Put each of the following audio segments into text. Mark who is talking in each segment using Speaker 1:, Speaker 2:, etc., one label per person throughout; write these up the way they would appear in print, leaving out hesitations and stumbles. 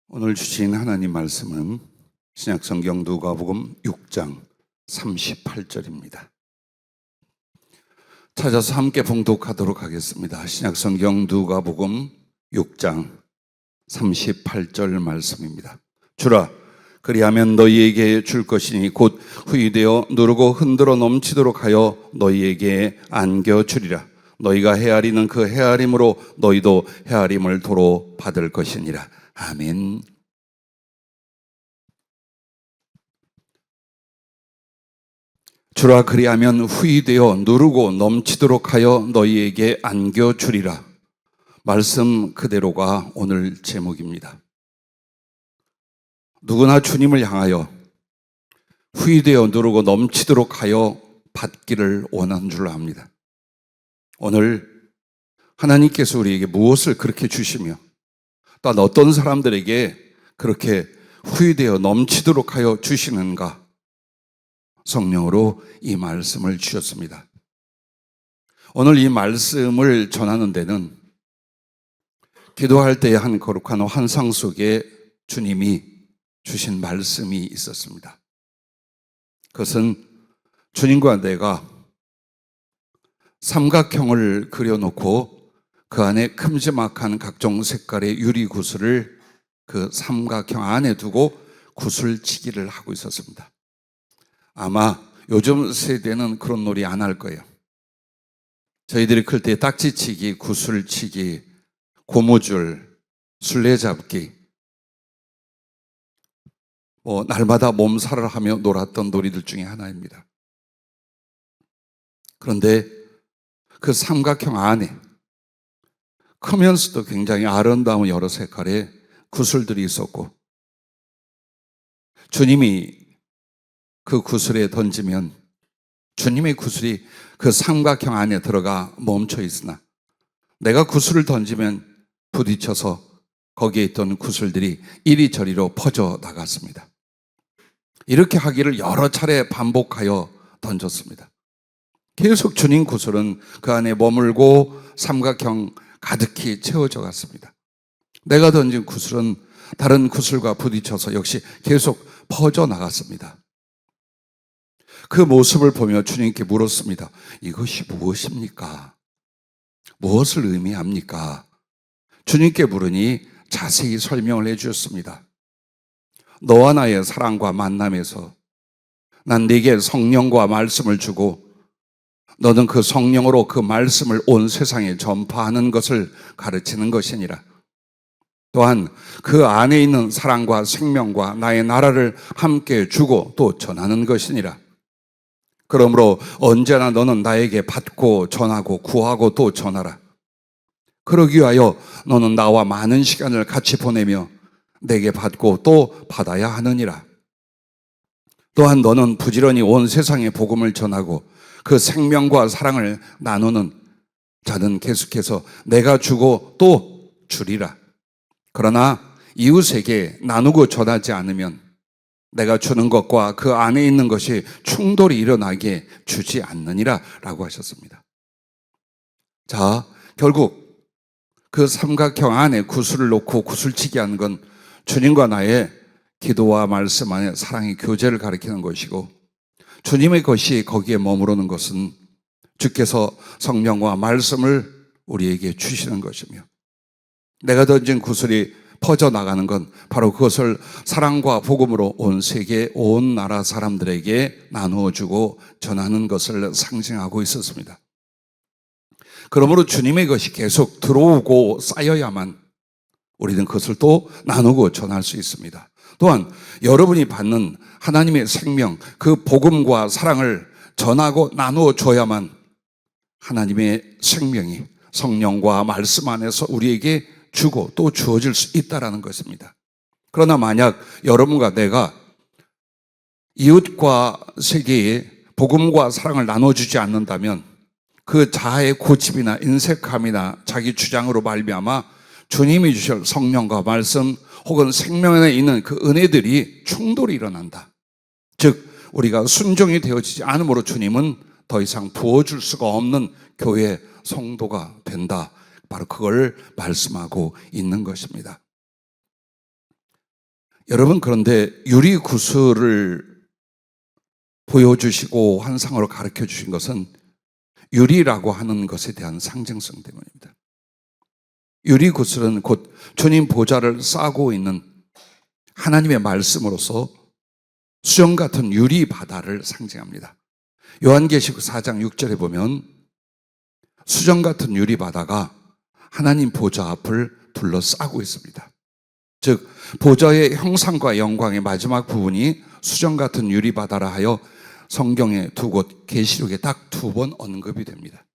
Speaker 1: 오늘 주신 하나님 말씀은 신약성경 누가복음 6장 38절입니다. 찾아서 함께 봉독하도록 하겠습니다. 신약성경 누가복음 6장 38절 말씀입니다. 주라, 그리하면 너희에게 줄 것이니 곧 후이되어 누르고 흔들어 넘치도록 하여 너희에게 안겨주리라. 너희가 헤아리는 그 헤아림으로 너희도 헤아림을 도로 받을 것이니라. 아멘. 주라, 그리하면 후이되어 누르고 넘치도록 하여 너희에게 안겨주리라. 말씀 그대로가 오늘 제목입니다. 누구나 주님을 향하여 후이되어 누르고 넘치도록 하여 받기를 원하는 줄 압니다. 오늘 하나님께서 우리에게 무엇을 그렇게 주시며 또한 어떤 사람들에게 그렇게 후이되어 넘치도록 하여 주시는가, 성령으로 이 말씀을 주셨습니다. 오늘 이 말씀을 전하는 데는 기도할 때의 한 거룩한 환상 속에 주님이 주신 말씀이 있었습니다. 그것은 주님과 내가 삼각형을 그려놓고 그 안에 큼지막한 각종 색깔의 유리구슬을 그 삼각형 안에 두고 구슬치기를 하고 있었습니다. 아마 요즘 세대는 그런 놀이 안 할 거예요. 저희들이 클 때 딱지치기, 구슬치기, 고무줄, 술래잡기, 날마다 몸살을 하며 놀았던 놀이들 중에 하나입니다. 그런데 그 삼각형 안에 크면서도 굉장히 아름다운 여러 색깔의 구슬들이 있었고, 주님이 그 구슬에 던지면 주님의 구슬이 그 삼각형 안에 들어가 멈춰 있으나 내가 구슬을 던지면 부딪혀서 거기에 있던 구슬들이 이리저리로 퍼져 나갔습니다. 이렇게 하기를 여러 차례 반복하여 던졌습니다. 계속 주님 구슬은 그 안에 머물고 삼각형 가득히 채워져 갔습니다. 내가 던진 구슬은 다른 구슬과 부딪혀서 역시 계속 퍼져 나갔습니다. 그 모습을 보며 주님께 물었습니다. 이것이 무엇입니까? 무엇을 의미합니까? 주님께 물으니 자세히 설명을 해 주셨습니다. 너와 나의 사랑과 만남에서 난 네게 성령과 말씀을 주고 너는 그 성령으로 그 말씀을 온 세상에 전파하는 것을 가르치는 것이니라. 또한 그 안에 있는 사랑과 생명과 나의 나라를 함께 주고 또 전하는 것이니라. 그러므로 언제나 너는 나에게 받고 전하고 구하고 또 전하라. 그러기 위하여 너는 나와 많은 시간을 같이 보내며 내게 받고 또 받아야 하느니라. 또한 너는 부지런히 온 세상에 복음을 전하고 그 생명과 사랑을 나누는 자는 계속해서 내가 주고 또 주리라. 그러나 이웃에게 나누고 전하지 않으면 내가 주는 것과 그 안에 있는 것이 충돌이 일어나게 주지 않느니라 라고 하셨습니다. 자, 결국 그 삼각형 안에 구슬을 놓고 구슬치기 하는 건 주님과 나의 기도와 말씀 안에 사랑의 교제를 가리키는 것이고, 주님의 것이 거기에 머무르는 것은 주께서 성령과 말씀을 우리에게 주시는 것이며, 내가 던진 구슬이 퍼져나가는 건 바로 그것을 사랑과 복음으로 온 세계 온 나라 사람들에게 나누어주고 전하는 것을 상징하고 있었습니다. 그러므로 주님의 것이 계속 들어오고 쌓여야만 우리는 그것을 또 나누고 전할 수 있습니다. 또한 여러분이 받는 하나님의 생명, 그 복음과 사랑을 전하고 나누어 줘야만 하나님의 생명이 성령과 말씀 안에서 우리에게 주고 또 주어질 수 있다는 것입니다. 그러나 만약 여러분과 내가 이웃과 세계에 복음과 사랑을 나눠주지 않는다면 그 자아의 고집이나 인색함이나 자기 주장으로 말미암아 주님이 주실 성령과 말씀 혹은 생명 안에 있는 그 은혜들이 충돌이 일어난다. 즉 우리가 순종이 되어지지 않으므로 주님은 더 이상 부어줄 수가 없는 교회 성도가 된다. 바로 그걸 말씀하고 있는 것입니다. 여러분, 그런데 유리 구슬을 보여주시고 환상으로 가르쳐 주신 것은 유리라고 하는 것에 대한 상징성 때문입니다. 유리 구슬은 곧 주님 보좌를 싸고 있는 하나님의 말씀으로서 수정 같은 유리 바다를 상징합니다. 요한계시록 4장 6절에 보면 수정 같은 유리 바다가 하나님 보좌 앞을 둘러싸고 있습니다. 즉 보좌의 형상과 영광의 마지막 부분이 수정 같은 유리 바다라 하여 성경에 두 곳, 계시록에 딱 2번 언급이 됩니다.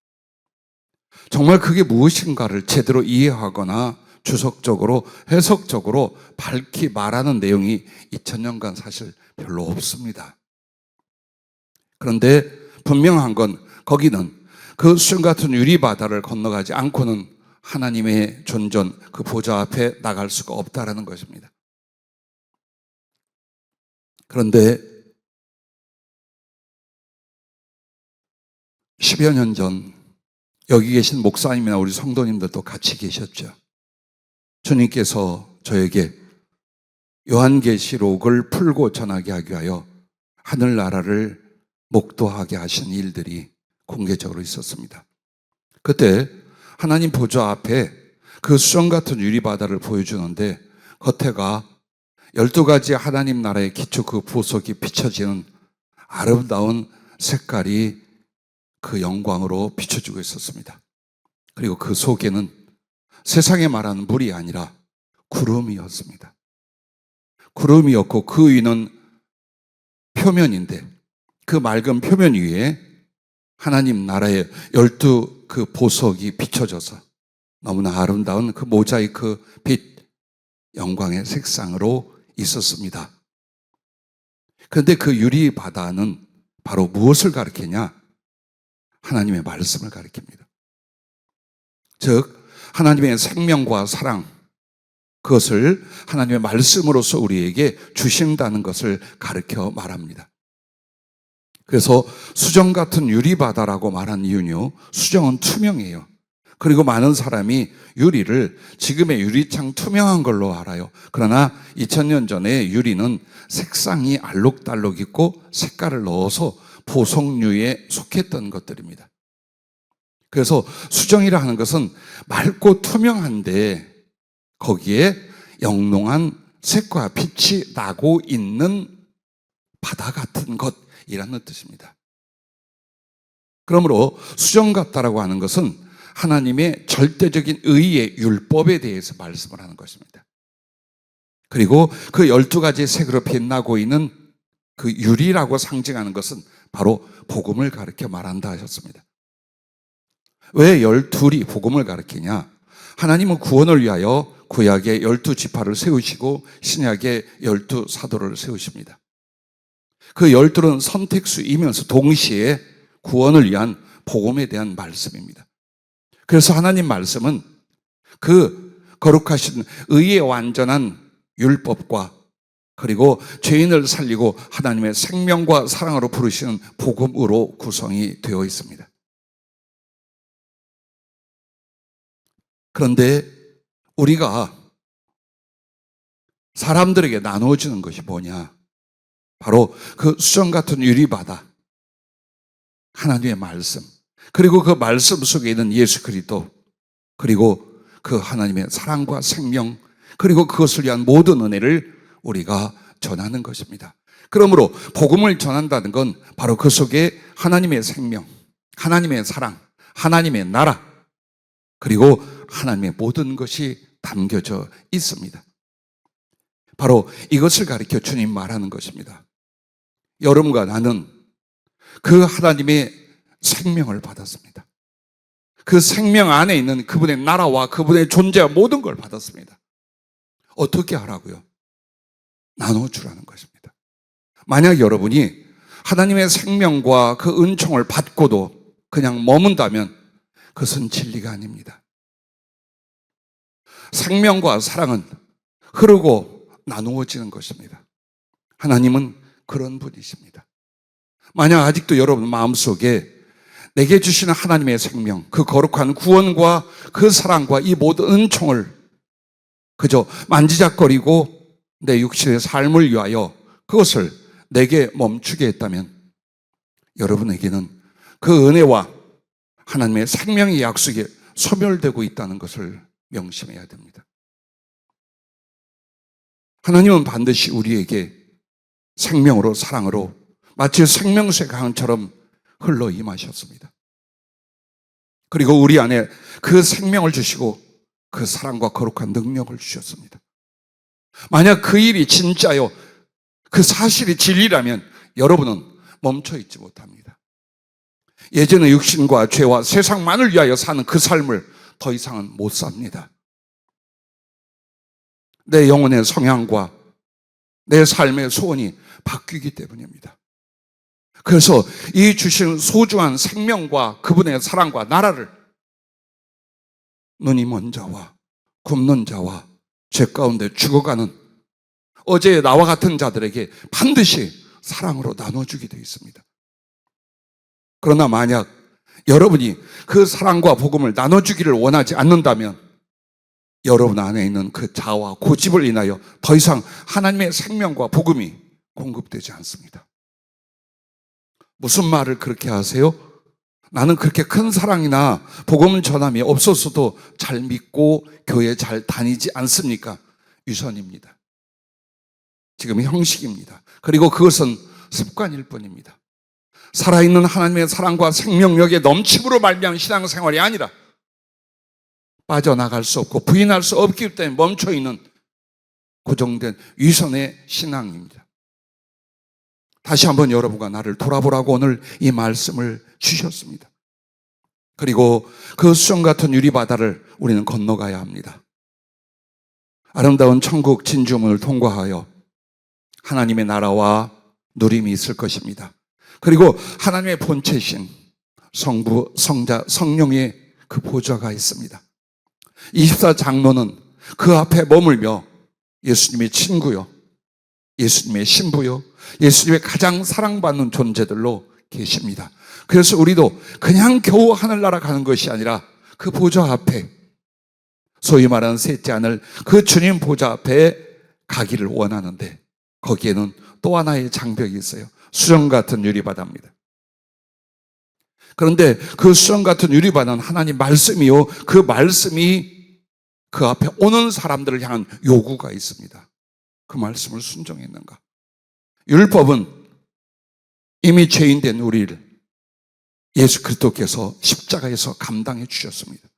Speaker 1: 정말 그게 무엇인가를 제대로 이해하거나 주석적으로 해석적으로 밝히 말하는 내용이 2000년간 사실 별로 없습니다. 그런데 분명한 건 거기는 그 수정 같은 유리 바다를 건너가지 않고는 하나님의 존전, 그 보좌 앞에 나갈 수가 없다라는 것입니다. 그런데 10여 년 전 여기 계신 목사님이나 우리 성도님들도 같이 계셨죠. 주님께서 저에게 요한계시록을 풀고 전하게 하기 위하여 하늘나라를 목도하게 하신 일들이 공개적으로 있었습니다. 그때 하나님 보좌 앞에 그 수정 같은 유리바다를 보여주는데 겉에가 12가지 하나님 나라의 기초 그 보석이 비춰지는 아름다운 색깔이 그 영광으로 비춰지고 있었습니다. 그리고 그 속에는 세상에 말하는 물이 아니라 구름이었습니다. 구름이었고 그 위는 표면인데 그 맑은 표면 위에 하나님 나라의 12 그 보석이 비춰져서 너무나 아름다운 그 모자이크 빛 영광의 색상으로 있었습니다. 그런데 그 유리 바다는 바로 무엇을 가리키냐? 하나님의 말씀을 가리킵니다. 즉 하나님의 생명과 사랑, 그것을 하나님의 말씀으로서 우리에게 주신다는 것을 가르쳐 말합니다. 그래서 수정 같은 유리바다라고 말한 이유는요, 수정은 투명해요. 그리고 많은 사람이 유리를 지금의 유리창 투명한 걸로 알아요. 그러나 2000년 전에 유리는 색상이 알록달록 있고 색깔을 넣어서 보석류에 속했던 것들입니다. 그래서 수정이라 하는 것은 맑고 투명한데 거기에 영롱한 색과 빛이 나고 있는 바다 같은 것이라는 뜻입니다. 그러므로 수정 같다라고 하는 것은 하나님의 절대적인 의의 율법에 대해서 말씀을 하는 것입니다. 그리고 그 12가지 색으로 빛나고 있는 그 유리라고 상징하는 것은 바로 복음을 가르쳐 말한다 하셨습니다. 왜 12이 복음을 가르치냐? 하나님은 구원을 위하여 구약의 12지파를 세우시고 신약의 12사도를 세우십니다. 그 12는 선택수이면서 동시에 구원을 위한 복음에 대한 말씀입니다. 그래서 하나님 말씀은 그 거룩하신 의의 완전한 율법과 그리고 죄인을 살리고 하나님의 생명과 사랑으로 부르시는 복음으로 구성이 되어 있습니다. 그런데 우리가 사람들에게 나누어지는 것이 뭐냐? 바로 그 수정 같은 유리바다, 하나님의 말씀, 그리고 그 말씀 속에 있는 예수 그리스도, 그리고 그 하나님의 사랑과 생명, 그리고 그것을 위한 모든 은혜를 우리가 전하는 것입니다. 그러므로 복음을 전한다는 건 바로 그 속에 하나님의 생명, 하나님의 사랑, 하나님의 나라, 그리고 하나님의 모든 것이 담겨져 있습니다. 바로 이것을 가리켜 주님 말하는 것입니다. 여러분과 나는 그 하나님의 생명을 받았습니다. 그 생명 안에 있는 그분의 나라와 그분의 존재와 모든 걸 받았습니다. 어떻게 하라고요? 나눠주라는 것입니다. 만약 여러분이 하나님의 생명과 그 은총을 받고도 그냥 머문다면 그것은 진리가 아닙니다. 생명과 사랑은 흐르고 나누어지는 것입니다. 하나님은 그런 분이십니다. 만약 아직도 여러분 마음속에 내게 주시는 하나님의 생명, 그 거룩한 구원과 그 사랑과 이 모든 은총을 그저 만지작거리고 내 육신의 삶을 위하여 그것을 내게 멈추게 했다면 여러분에게는 그 은혜와 하나님의 생명의 약속이 소멸되고 있다는 것을 명심해야 됩니다. 하나님은 반드시 우리에게 생명으로 사랑으로 마치 생명수의 강처럼 흘러 임하셨습니다. 그리고 우리 안에 그 생명을 주시고 그 사랑과 거룩한 능력을 주셨습니다. 만약 그 일이 진짜요, 그 사실이 진리라면 여러분은 멈춰 있지 못합니다. 예전에 육신과 죄와 세상만을 위하여 사는 그 삶을 더 이상은 못 삽니다. 내 영혼의 성향과 내 삶의 소원이 바뀌기 때문입니다. 그래서 이 주신 소중한 생명과 그분의 사랑과 나라를 눈이 먼 자와 굶는 자와 죄 가운데 죽어가는 어제의 나와 같은 자들에게 반드시 사랑으로 나눠주게 되어 있습니다. 그러나 만약 여러분이 그 사랑과 복음을 나눠주기를 원하지 않는다면 여러분 안에 있는 그 자아와 고집을 인하여 더 이상 하나님의 생명과 복음이 공급되지 않습니다. 무슨 말을 그렇게 하세요? 나는 그렇게 큰 사랑이나 복음 전함이 없었어도 잘 믿고 교회 잘 다니지 않습니까? 유선입니다. 지금 형식입니다. 그리고 그것은 습관일 뿐입니다. 살아있는 하나님의 사랑과 생명력의 넘침으로 말미암은 신앙생활이 아니라 빠져나갈 수 없고 부인할 수 없기 때문에 멈춰있는 고정된 유선의 신앙입니다. 다시 한번 여러분과 나를 돌아보라고 오늘 이 말씀을 주셨습니다. 그리고 그 수정 같은 유리바다를 우리는 건너가야 합니다. 아름다운 천국 진주문을 통과하여 하나님의 나라와 누림이 있을 것입니다. 그리고 하나님의 본체신 성부, 성자, 성령의 그 보좌가 있습니다. 24장로는 그 앞에 머물며 예수님의 친구요, 예수님의 신부요, 예수님의 가장 사랑받는 존재들로 계십니다. 그래서 우리도 그냥 겨우 하늘나라 가는 것이 아니라 그 보좌 앞에, 소위 말하는 셋째 하늘 그 주님 보좌 앞에 가기를 원하는데 거기에는 또 하나의 장벽이 있어요. 수정 같은 유리바다입니다. 그런데 그 수정 같은 유리바다는 하나님 말씀이요, 그 말씀이 그 앞에 오는 사람들을 향한 요구가 있습니다. 그 말씀을 순종했는가? 율법은 이미 죄인된 우리를 예수 그리스도께서 십자가에서 감당해 주셨습니다.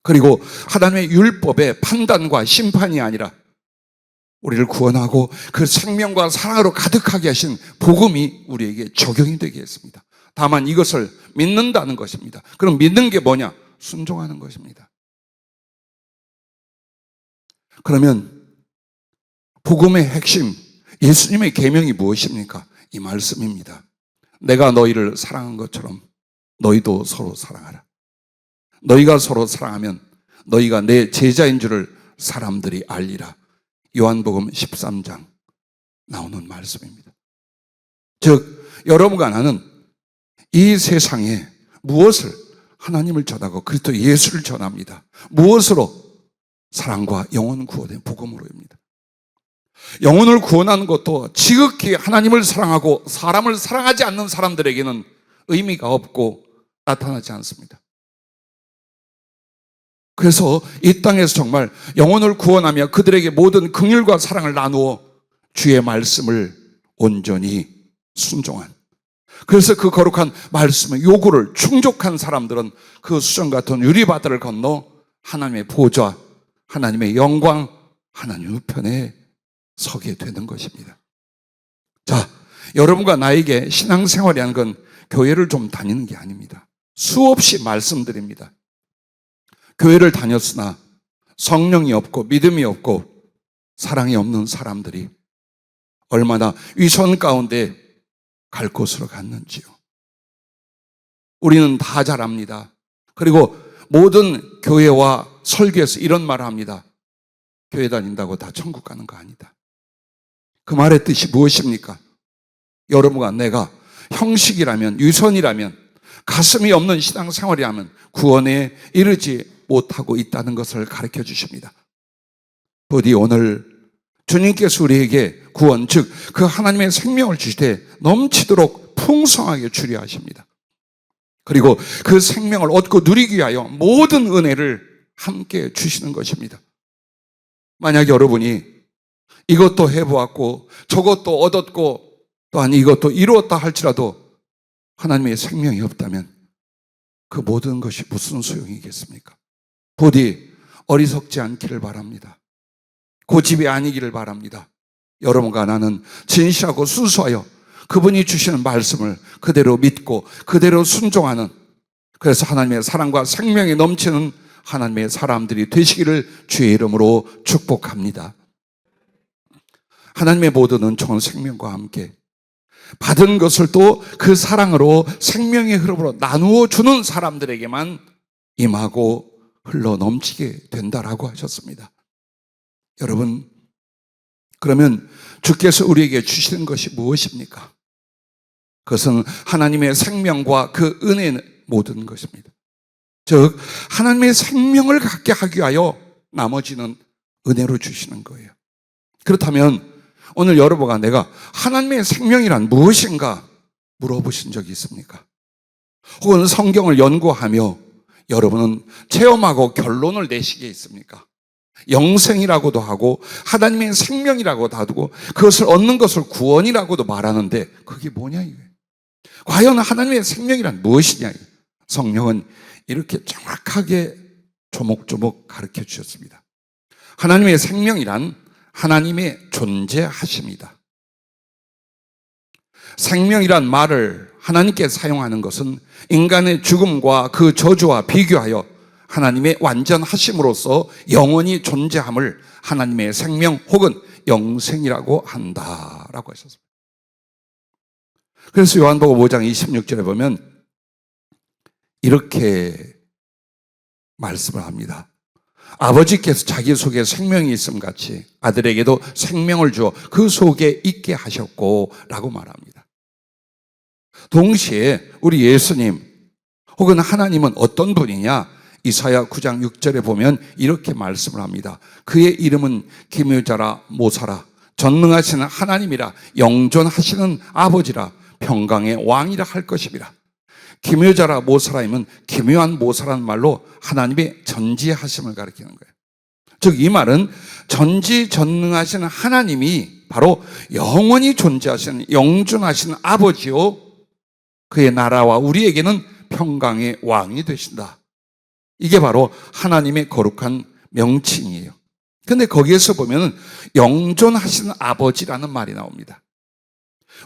Speaker 1: 그리고 하나님의 율법의 판단과 심판이 아니라 우리를 구원하고 그 생명과 사랑으로 가득하게 하신 복음이 우리에게 적용이 되게 했습니다. 다만 이것을 믿는다는 것입니다. 그럼 믿는 게 뭐냐? 순종하는 것입니다. 그러면 복음의 핵심, 예수님의 계명이 무엇입니까? 이 말씀입니다. 내가 너희를 사랑한 것처럼 너희도 서로 사랑하라. 너희가 서로 사랑하면 너희가 내 제자인 줄을 사람들이 알리라. 요한복음 13장 나오는 말씀입니다. 즉 여러분과 나는 이 세상에 무엇을 하나님을 전하고 그리스도 예수를 전합니다. 무엇으로? 사랑과 영혼 구원의 복음으로입니다. 영혼을 구원하는 것도 지극히 하나님을 사랑하고 사람을 사랑하지 않는 사람들에게는 의미가 없고 나타나지 않습니다. 그래서 이 땅에서 정말 영혼을 구원하며 그들에게 모든 긍휼과 사랑을 나누어 주의 말씀을 온전히 순종한, 그래서 그 거룩한 말씀의 요구를 충족한 사람들은 그 수정 같은 유리바다를 건너 하나님의 보좌, 하나님의 영광, 하나님 우편에 서게 되는 것입니다. 자, 여러분과 나에게 신앙생활이라는 건 교회를 좀 다니는 게 아닙니다. 수없이 말씀드립니다. 교회를 다녔으나 성령이 없고 믿음이 없고 사랑이 없는 사람들이 얼마나 위선 가운데 갈 곳으로 갔는지요. 우리는 다 잘 압니다. 그리고 모든 교회와 설교에서 이런 말을 합니다. 교회 다닌다고 다 천국 가는 거 아니다. 그 말의 뜻이 무엇입니까? 여러분과 내가 형식이라면, 유선이라면, 가슴이 없는 신앙생활이라면 구원에 이르지 못하고 있다는 것을 가르쳐 주십니다. 부디 오늘 주님께서 우리에게 구원, 즉 그 하나님의 생명을 주시되 넘치도록 풍성하게 주려 하십니다. 그리고 그 생명을 얻고 누리기 위하여 모든 은혜를 함께 주시는 것입니다. 만약 여러분이 이것도 해보았고 저것도 얻었고 또한 이것도 이루었다 할지라도 하나님의 생명이 없다면 그 모든 것이 무슨 소용이겠습니까? 부디 어리석지 않기를 바랍니다. 고집이 아니기를 바랍니다. 여러분과 나는 진실하고 순수하여 그분이 주시는 말씀을 그대로 믿고 그대로 순종하는, 그래서 하나님의 사랑과 생명이 넘치는 하나님의 사람들이 되시기를 주의 이름으로 축복합니다. 하나님의 모든 은총은 생명과 함께 받은 것을 또 그 사랑으로 생명의 흐름으로 나누어 주는 사람들에게만 임하고 흘러 넘치게 된다라고 하셨습니다. 여러분, 그러면 주께서 우리에게 주시는 것이 무엇입니까? 그것은 하나님의 생명과 그 은혜의 모든 것입니다. 즉 하나님의 생명을 갖게 하기 위하여 나머지는 은혜로 주시는 거예요. 그렇다면 오늘 여러분과 내가 하나님의 생명이란 무엇인가 물어보신 적이 있습니까? 혹은 성경을 연구하며 여러분은 체험하고 결론을 내시게 있습니까? 영생이라고도 하고 하나님의 생명이라고도 하고 그것을 얻는 것을 구원이라고도 말하는데 그게 뭐냐 이거예요. 과연 하나님의 생명이란 무엇이냐? 성령은 이렇게 정확하게 조목조목 가르쳐 주셨습니다. 하나님의 생명이란 하나님의 존재하심이다. 생명이란 말을 하나님께 사용하는 것은 인간의 죽음과 그 저주와 비교하여 하나님의 완전하심으로써 영원히 존재함을 하나님의 생명 혹은 영생이라고 한다라고 하셨습니다. 그래서 요한복음 5장 26절에 보면 이렇게 말씀을 합니다. 아버지께서 자기 속에 생명이 있음 같이 아들에게도 생명을 주어 그 속에 있게 하셨고 라고 말합니다. 동시에 우리 예수님 혹은 하나님은 어떤 분이냐? 이사야 9장 6절에 보면 이렇게 말씀을 합니다. 그의 이름은 기묘자라 모사라 전능하시는 하나님이라 영존하시는 아버지라 평강의 왕이라 할 것이니라. 기묘자라 모사라임은 기묘한 모사라는 말로 하나님의 전지하심을 가리키는 거예요. 즉 이 말은 전지전능하시는 하나님이 바로 영원히 존재하시는 영존하시는 아버지요 그의 나라와 우리에게는 평강의 왕이 되신다. 이게 바로 하나님의 거룩한 명칭이에요. 근데 거기에서 보면 영존하시는 아버지라는 말이 나옵니다.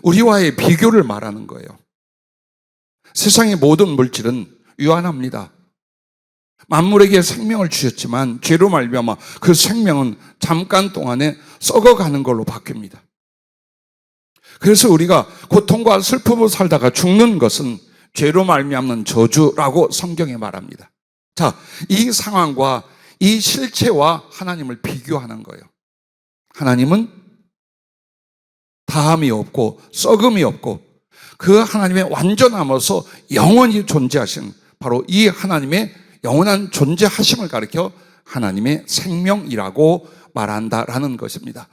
Speaker 1: 우리와의 비교를 말하는 거예요. 세상의 모든 물질은 유한합니다. 만물에게 생명을 주셨지만 죄로 말미암아 그 생명은 잠깐 동안에 썩어가는 걸로 바뀝니다. 그래서 우리가 고통과 슬픔으로 살다가 죽는 것은 죄로 말미암는 저주라고 성경에 말합니다. 자, 이 상황과 이 실체와 하나님을 비교하는 거예요. 하나님은 다함이 없고 썩음이 없고 그 하나님의 완전함으로서 영원히 존재하신 바로 이 하나님의 영원한 존재하심을 가리켜 하나님의 생명이라고 말한다라는 것입니다.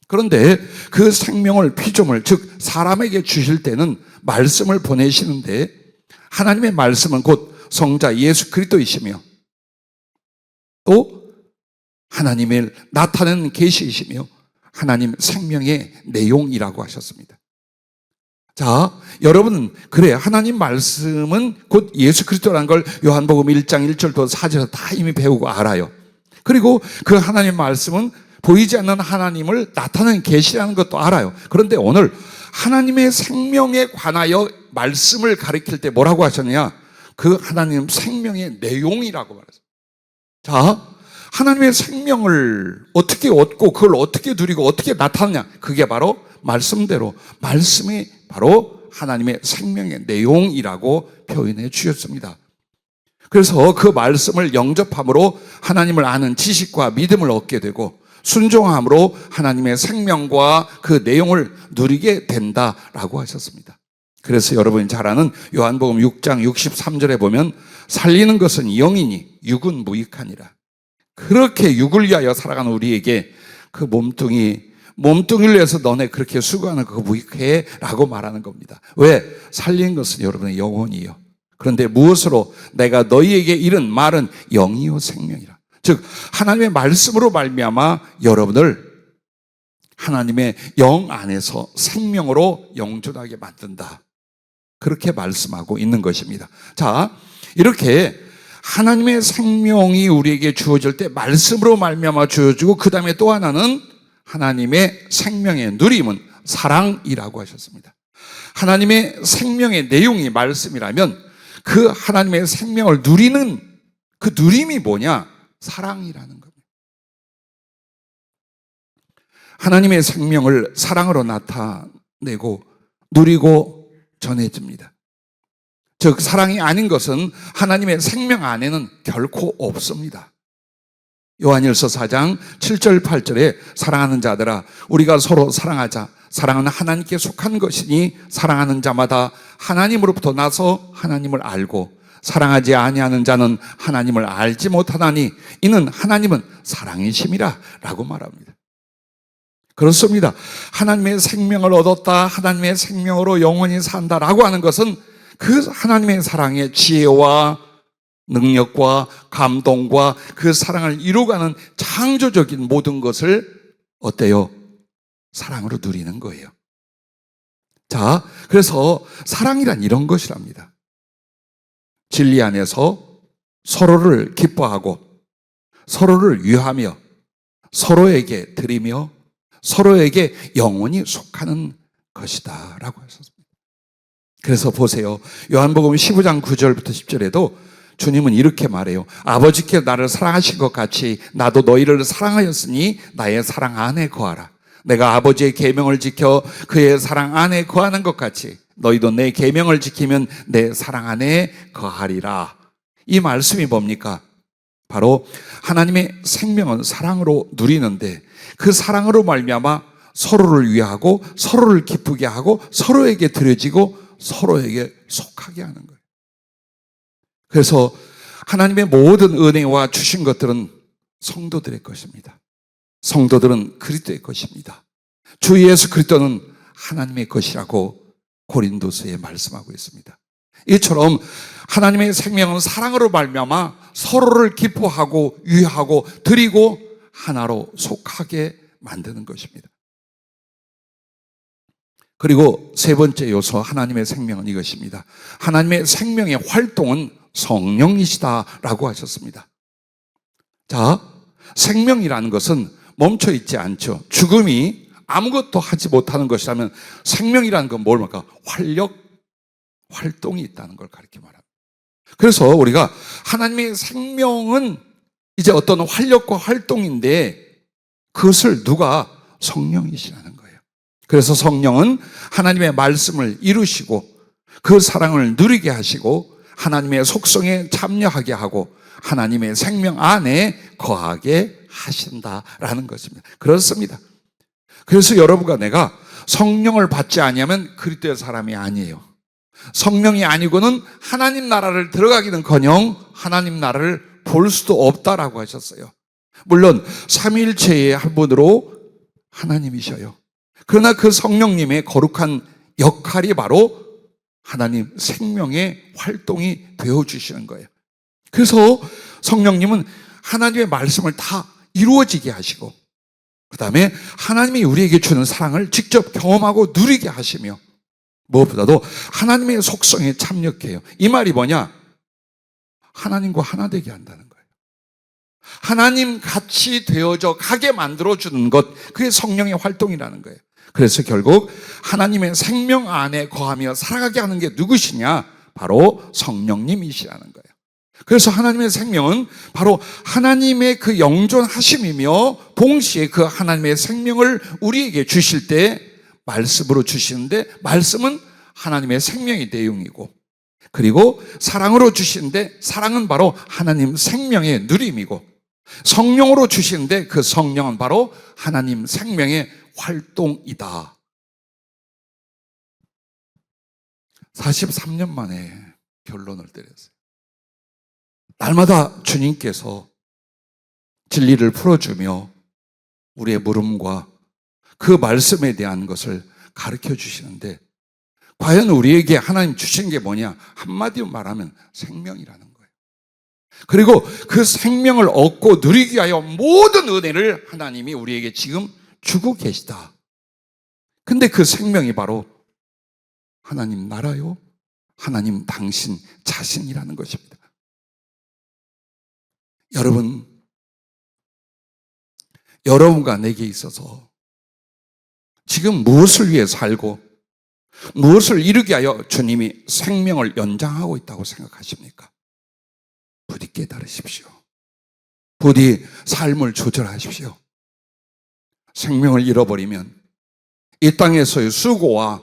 Speaker 1: 그런데 그 생명을 피조물 즉 사람에게 주실 때는 말씀을 보내시는데 하나님의 말씀은 곧 성자 예수 그리스도이시며 또 하나님을 나타내는 계시이시며 하나님 생명의 내용이라고 하셨습니다. 자, 여러분은 그래 하나님 말씀은 곧 예수 그리스도라는 걸 요한복음 1장 1절부터 4절에서 다 이미 배우고 알아요. 그리고 그 하나님 말씀은 보이지 않는 하나님을 나타내는 계시라는 것도 알아요. 그런데 오늘 하나님의 생명에 관하여 말씀을 가리킬 때 뭐라고 하셨느냐? 그 하나님 생명의 내용이라고 말했어요. 자, 하나님의 생명을 어떻게 얻고 그걸 어떻게 누리고 어떻게 나타내냐? 그게 바로 말씀대로 말씀이 바로 하나님의 생명의 내용이라고 표현해 주셨습니다. 그래서 그 말씀을 영접함으로 하나님을 아는 지식과 믿음을 얻게 되고 순종함으로 하나님의 생명과 그 내용을 누리게 된다라고 하셨습니다. 그래서 여러분이 잘 아는 요한복음 6장 63절에 보면 살리는 것은 영이니 육은 무익하니라. 그렇게 육을 위하여 살아가는 우리에게 그 몸뚱이를 위해서 너네 그렇게 수고하는 그거 무익해? 라고 말하는 겁니다. 왜? 살린 것은 여러분의 영혼이요. 그런데 무엇으로? 내가 너희에게 이른 말은 영이요 생명이라. 즉 하나님의 말씀으로 말미암아 여러분을 하나님의 영 안에서 생명으로 영존하게 만든다. 그렇게 말씀하고 있는 것입니다. 자, 이렇게 하나님의 생명이 우리에게 주어질 때 말씀으로 말미암아 주어지고, 그 다음에 또 하나는 하나님의 생명의 누림은 사랑이라고 하셨습니다. 하나님의 생명의 내용이 말씀이라면 그 하나님의 생명을 누리는 그 누림이 뭐냐? 사랑이라는 겁니다. 하나님의 생명을 사랑으로 나타내고 누리고 전해집니다. 즉 사랑이 아닌 것은 하나님의 생명 안에는 결코 없습니다. 요한일서 4장 7절 8절에 사랑하는 자들아 우리가 서로 사랑하자. 사랑은 하나님께 속한 것이니 사랑하는 자마다 하나님으로부터 나서 하나님을 알고 사랑하지 아니하는 자는 하나님을 알지 못하나니 이는 하나님은 사랑이심이라 라고 말합니다. 그렇습니다. 하나님의 생명을 얻었다, 하나님의 생명으로 영원히 산다라고 하는 것은 그 하나님의 사랑의 지혜와 능력과 감동과 그 사랑을 이루어가는 창조적인 모든 것을 어때요? 사랑으로 누리는 거예요. 자, 그래서 사랑이란 이런 것이랍니다. 진리 안에서 서로를 기뻐하고 서로를 위하며 서로에게 드리며 서로에게 영원히 속하는 것이다 라고 하셨습니다. 그래서 보세요. 요한복음 15장 9절부터 10절에도 주님은 이렇게 말해요. 아버지께 나를 사랑하신 것 같이 나도 너희를 사랑하였으니 나의 사랑 안에 거하라. 내가 아버지의 계명을 지켜 그의 사랑 안에 거하는 것 같이 너희도 내 계명을 지키면 내 사랑 안에 거하리라. 이 말씀이 뭡니까? 바로 하나님의 생명은 사랑으로 누리는데 그 사랑으로 말미암아 서로를 위하고 서로를 기쁘게 하고 서로에게 드려지고 서로에게 속하게 하는 거예요. 그래서 하나님의 모든 은혜와 주신 것들은 성도들의 것입니다. 성도들은 그리스도의 것입니다. 주 예수 그리스도는 하나님의 것이라고 고린도서에 말씀하고 있습니다. 이처럼 하나님의 생명은 사랑으로 말미암아 서로를 기뻐하고 위하고 드리고 하나로 속하게 만드는 것입니다. 그리고 세 번째 요소 하나님의 생명은 이것입니다. 하나님의 생명의 활동은 성령이시다라고 하셨습니다. 자, 생명이라는 것은 멈춰 있지 않죠. 죽음이 아무것도 하지 못하는 것이라면 생명이라는 건 뭘까? 활동이 있다는 걸 가르쳐 말합니다. 그래서 우리가 하나님의 생명은 이제 어떤 활력과 활동인데 그것을 누가? 성령이시라는 거예요. 그래서 성령은 하나님의 말씀을 이루시고 그 사랑을 누리게 하시고 하나님의 속성에 참여하게 하고 하나님의 생명 안에 거하게 하신다라는 것입니다. 그렇습니다. 그래서 여러분과 내가 성령을 받지 아니하면 그리스도의 사람이 아니에요. 성령이 아니고는 하나님 나라를 들어가기는커녕 하나님 나라를 볼 수도 없다라고 하셨어요. 물론 삼위일체의 한 분으로 하나님이셔요. 그러나 그 성령님의 거룩한 역할이 바로 하나님 생명의 활동이 되어주시는 거예요. 그래서 성령님은 하나님의 말씀을 다 이루어지게 하시고 그 다음에 하나님이 우리에게 주는 사랑을 직접 경험하고 누리게 하시며 무엇보다도 하나님의 속성에 참여해요. 이 말이 뭐냐? 하나님과 하나 되게 한다는 거예요. 하나님 같이 되어져 가게 만들어주는 것, 그게 성령의 활동이라는 거예요. 그래서 결국 하나님의 생명 안에 거하며 살아가게 하는 게 누구시냐? 바로 성령님이시라는 거예요. 그래서 하나님의 생명은 바로 하나님의 그 영존하심이며 동시에 그 하나님의 생명을 우리에게 주실 때 말씀으로 주시는데 말씀은 하나님의 생명의 내용이고 그리고 사랑으로 주시는데 사랑은 바로 하나님 생명의 누림이고 성령으로 주시는데 그 성령은 바로 하나님 생명의 활동이다. 43년 만에 결론을 내렸어요. 날마다 주님께서 진리를 풀어주며 우리의 물음과 그 말씀에 대한 것을 가르쳐 주시는데, 과연 우리에게 하나님 주신 게 뭐냐? 한마디로 말하면 생명이라는 거예요. 그리고 그 생명을 얻고 누리기 위하여 모든 은혜를 하나님이 우리에게 지금 주고 계시다. 근데 그 생명이 바로 하나님 나라요, 하나님 당신 자신이라는 것입니다. 여러분과 내게 있어서 지금 무엇을 위해 살고 무엇을 이루기 위하여 주님이 생명을 연장하고 있다고 생각하십니까? 부디 깨달으십시오. 부디 삶을 조절하십시오. 생명을 잃어버리면 이 땅에서의 수고와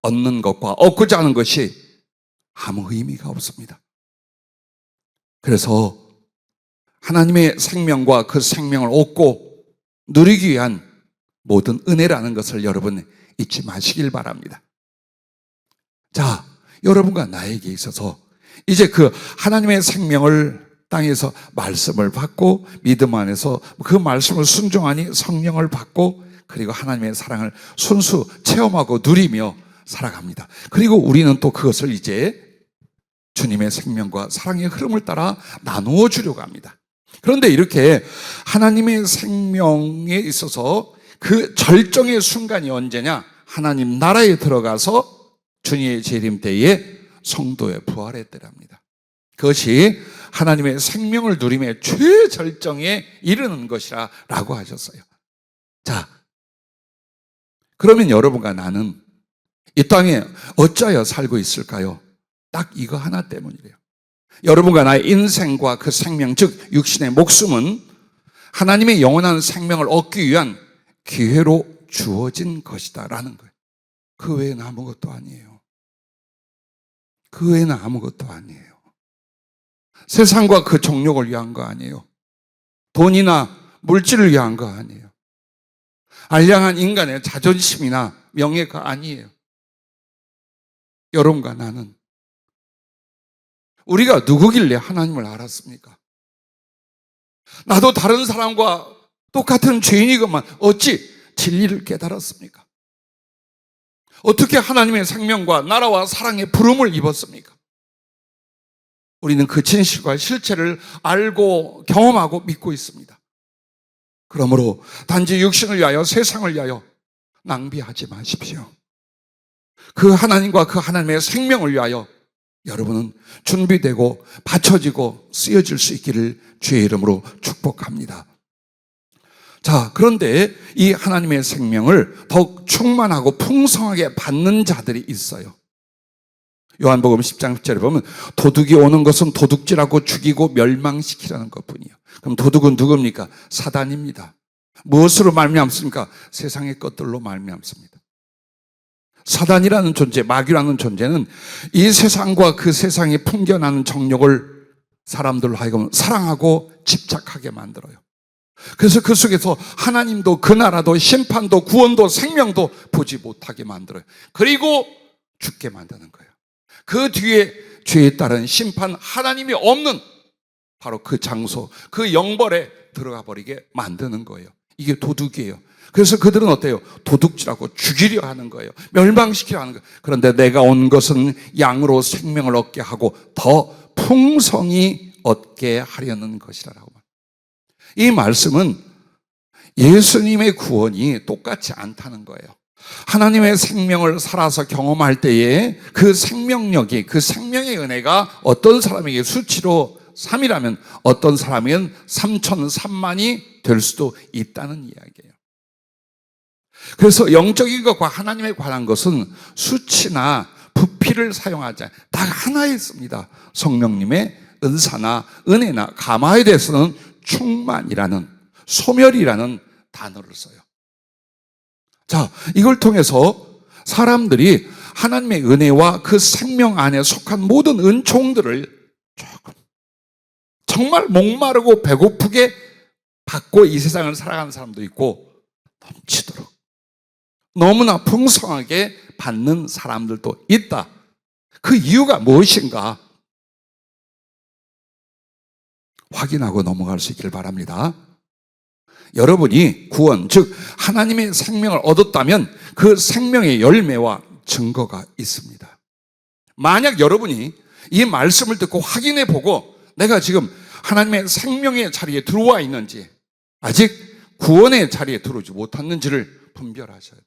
Speaker 1: 얻는 것과 얻고자 하는 것이 아무 의미가 없습니다. 그래서 하나님의 생명과 그 생명을 얻고 누리기 위한 모든 은혜라는 것을 여러분 잊지 마시길 바랍니다. 자, 여러분과 나에게 있어서 이제 그 하나님의 생명을 땅에서 말씀을 받고 믿음 안에서 그 말씀을 순종하니 성령을 받고 그리고 하나님의 사랑을 손수 체험하고 누리며 살아갑니다. 그리고 우리는 또 그것을 이제 주님의 생명과 사랑의 흐름을 따라 나누어 주려고 합니다. 그런데 이렇게 하나님의 생명에 있어서 그 절정의 순간이 언제냐? 하나님 나라에 들어가서 주님의 재림 때에 성도의 부활의 때랍니다. 그것이 하나님의 생명을 누림의 최절정에 이르는 것이라고 하셨어요. 자, 그러면 여러분과 나는 이 땅에 어찌하여 살고 있을까요? 딱 이거 하나 때문이래요. 여러분과 나의 인생과 그 생명, 즉 육신의 목숨은 하나님의 영원한 생명을 얻기 위한 기회로 주어진 것이다라는 거예요. 그 외에는 아무것도 아니에요. 그 외에는 아무것도 아니에요. 세상과 그 정욕을 위한 거 아니에요. 돈이나 물질을 위한 거 아니에요. 알량한 인간의 자존심이나 명예가 아니에요. 여러분과 나는 우리가 누구길래 하나님을 알았습니까? 나도 다른 사람과 똑같은 죄인이건만 어찌 진리를 깨달았습니까? 어떻게 하나님의 생명과 나라와 사랑의 부름을 입었습니까? 우리는 그 진실과 실체를 알고 경험하고 믿고 있습니다. 그러므로 단지 육신을 위하여 세상을 위하여 낭비하지 마십시오. 그 하나님과 그 하나님의 생명을 위하여 여러분은 준비되고 받쳐지고 쓰여질 수 있기를 주의 이름으로 축복합니다. 자, 그런데 이 하나님의 생명을 더욱 충만하고 풍성하게 받는 자들이 있어요. 요한복음 10장 10절에 보면 도둑이 오는 것은 도둑질하고 죽이고 멸망시키라는 것뿐이에요. 그럼 도둑은 누굽니까? 사단입니다. 무엇으로 말미암습니까? 세상의 것들로 말미암습니다. 사단이라는 존재, 마귀라는 존재는 이 세상과 그 세상에 풍겨나는 정욕을 사람들로 하여금 사랑하고 집착하게 만들어요. 그래서 그 속에서 하나님도 그 나라도 심판도 구원도 생명도 보지 못하게 만들어요. 그리고 죽게 만드는 거예요. 그 뒤에 죄에 따른 심판, 하나님이 없는 바로 그 장소, 그 영벌에 들어가 버리게 만드는 거예요. 이게 도둑이에요. 그래서 그들은 어때요? 도둑질하고 죽이려 하는 거예요. 멸망시키려 하는 거예요. 그런데 내가 온 것은 양으로 생명을 얻게 하고 더 풍성히 얻게 하려는 것이라고. 이 말씀은 예수님의 구원이 똑같지 않다는 거예요. 하나님의 생명을 살아서 경험할 때에 그 생명력이, 그 생명의 은혜가 어떤 사람에게 수치로 3이라면 어떤 사람에게는 3천 3만이 될 수도 있다는 이야기예요. 그래서 영적인 것과 하나님에 관한 것은 수치나 부피를 사용하지 않아요. 다 하나에 있습니다. 성령님의 은사나 은혜나 감화에 대해서는 충만이라는, 소멸이라는 단어를 써요. 자, 이걸 통해서 사람들이 하나님의 은혜와 그 생명 안에 속한 모든 은총들을 조금 정말 목마르고 배고프게 받고 이 세상을 살아가는 사람도 있고 넘치도록 너무나 풍성하게 받는 사람들도 있다. 그 이유가 무엇인가? 확인하고 넘어갈 수 있기를 바랍니다. 여러분이 구원, 즉 하나님의 생명을 얻었다면 그 생명의 열매와 증거가 있습니다. 만약 여러분이 이 말씀을 듣고 확인해 보고 내가 지금 하나님의 생명의 자리에 들어와 있는지, 아직 구원의 자리에 들어오지 못했는지를 분별하셔야 돼요.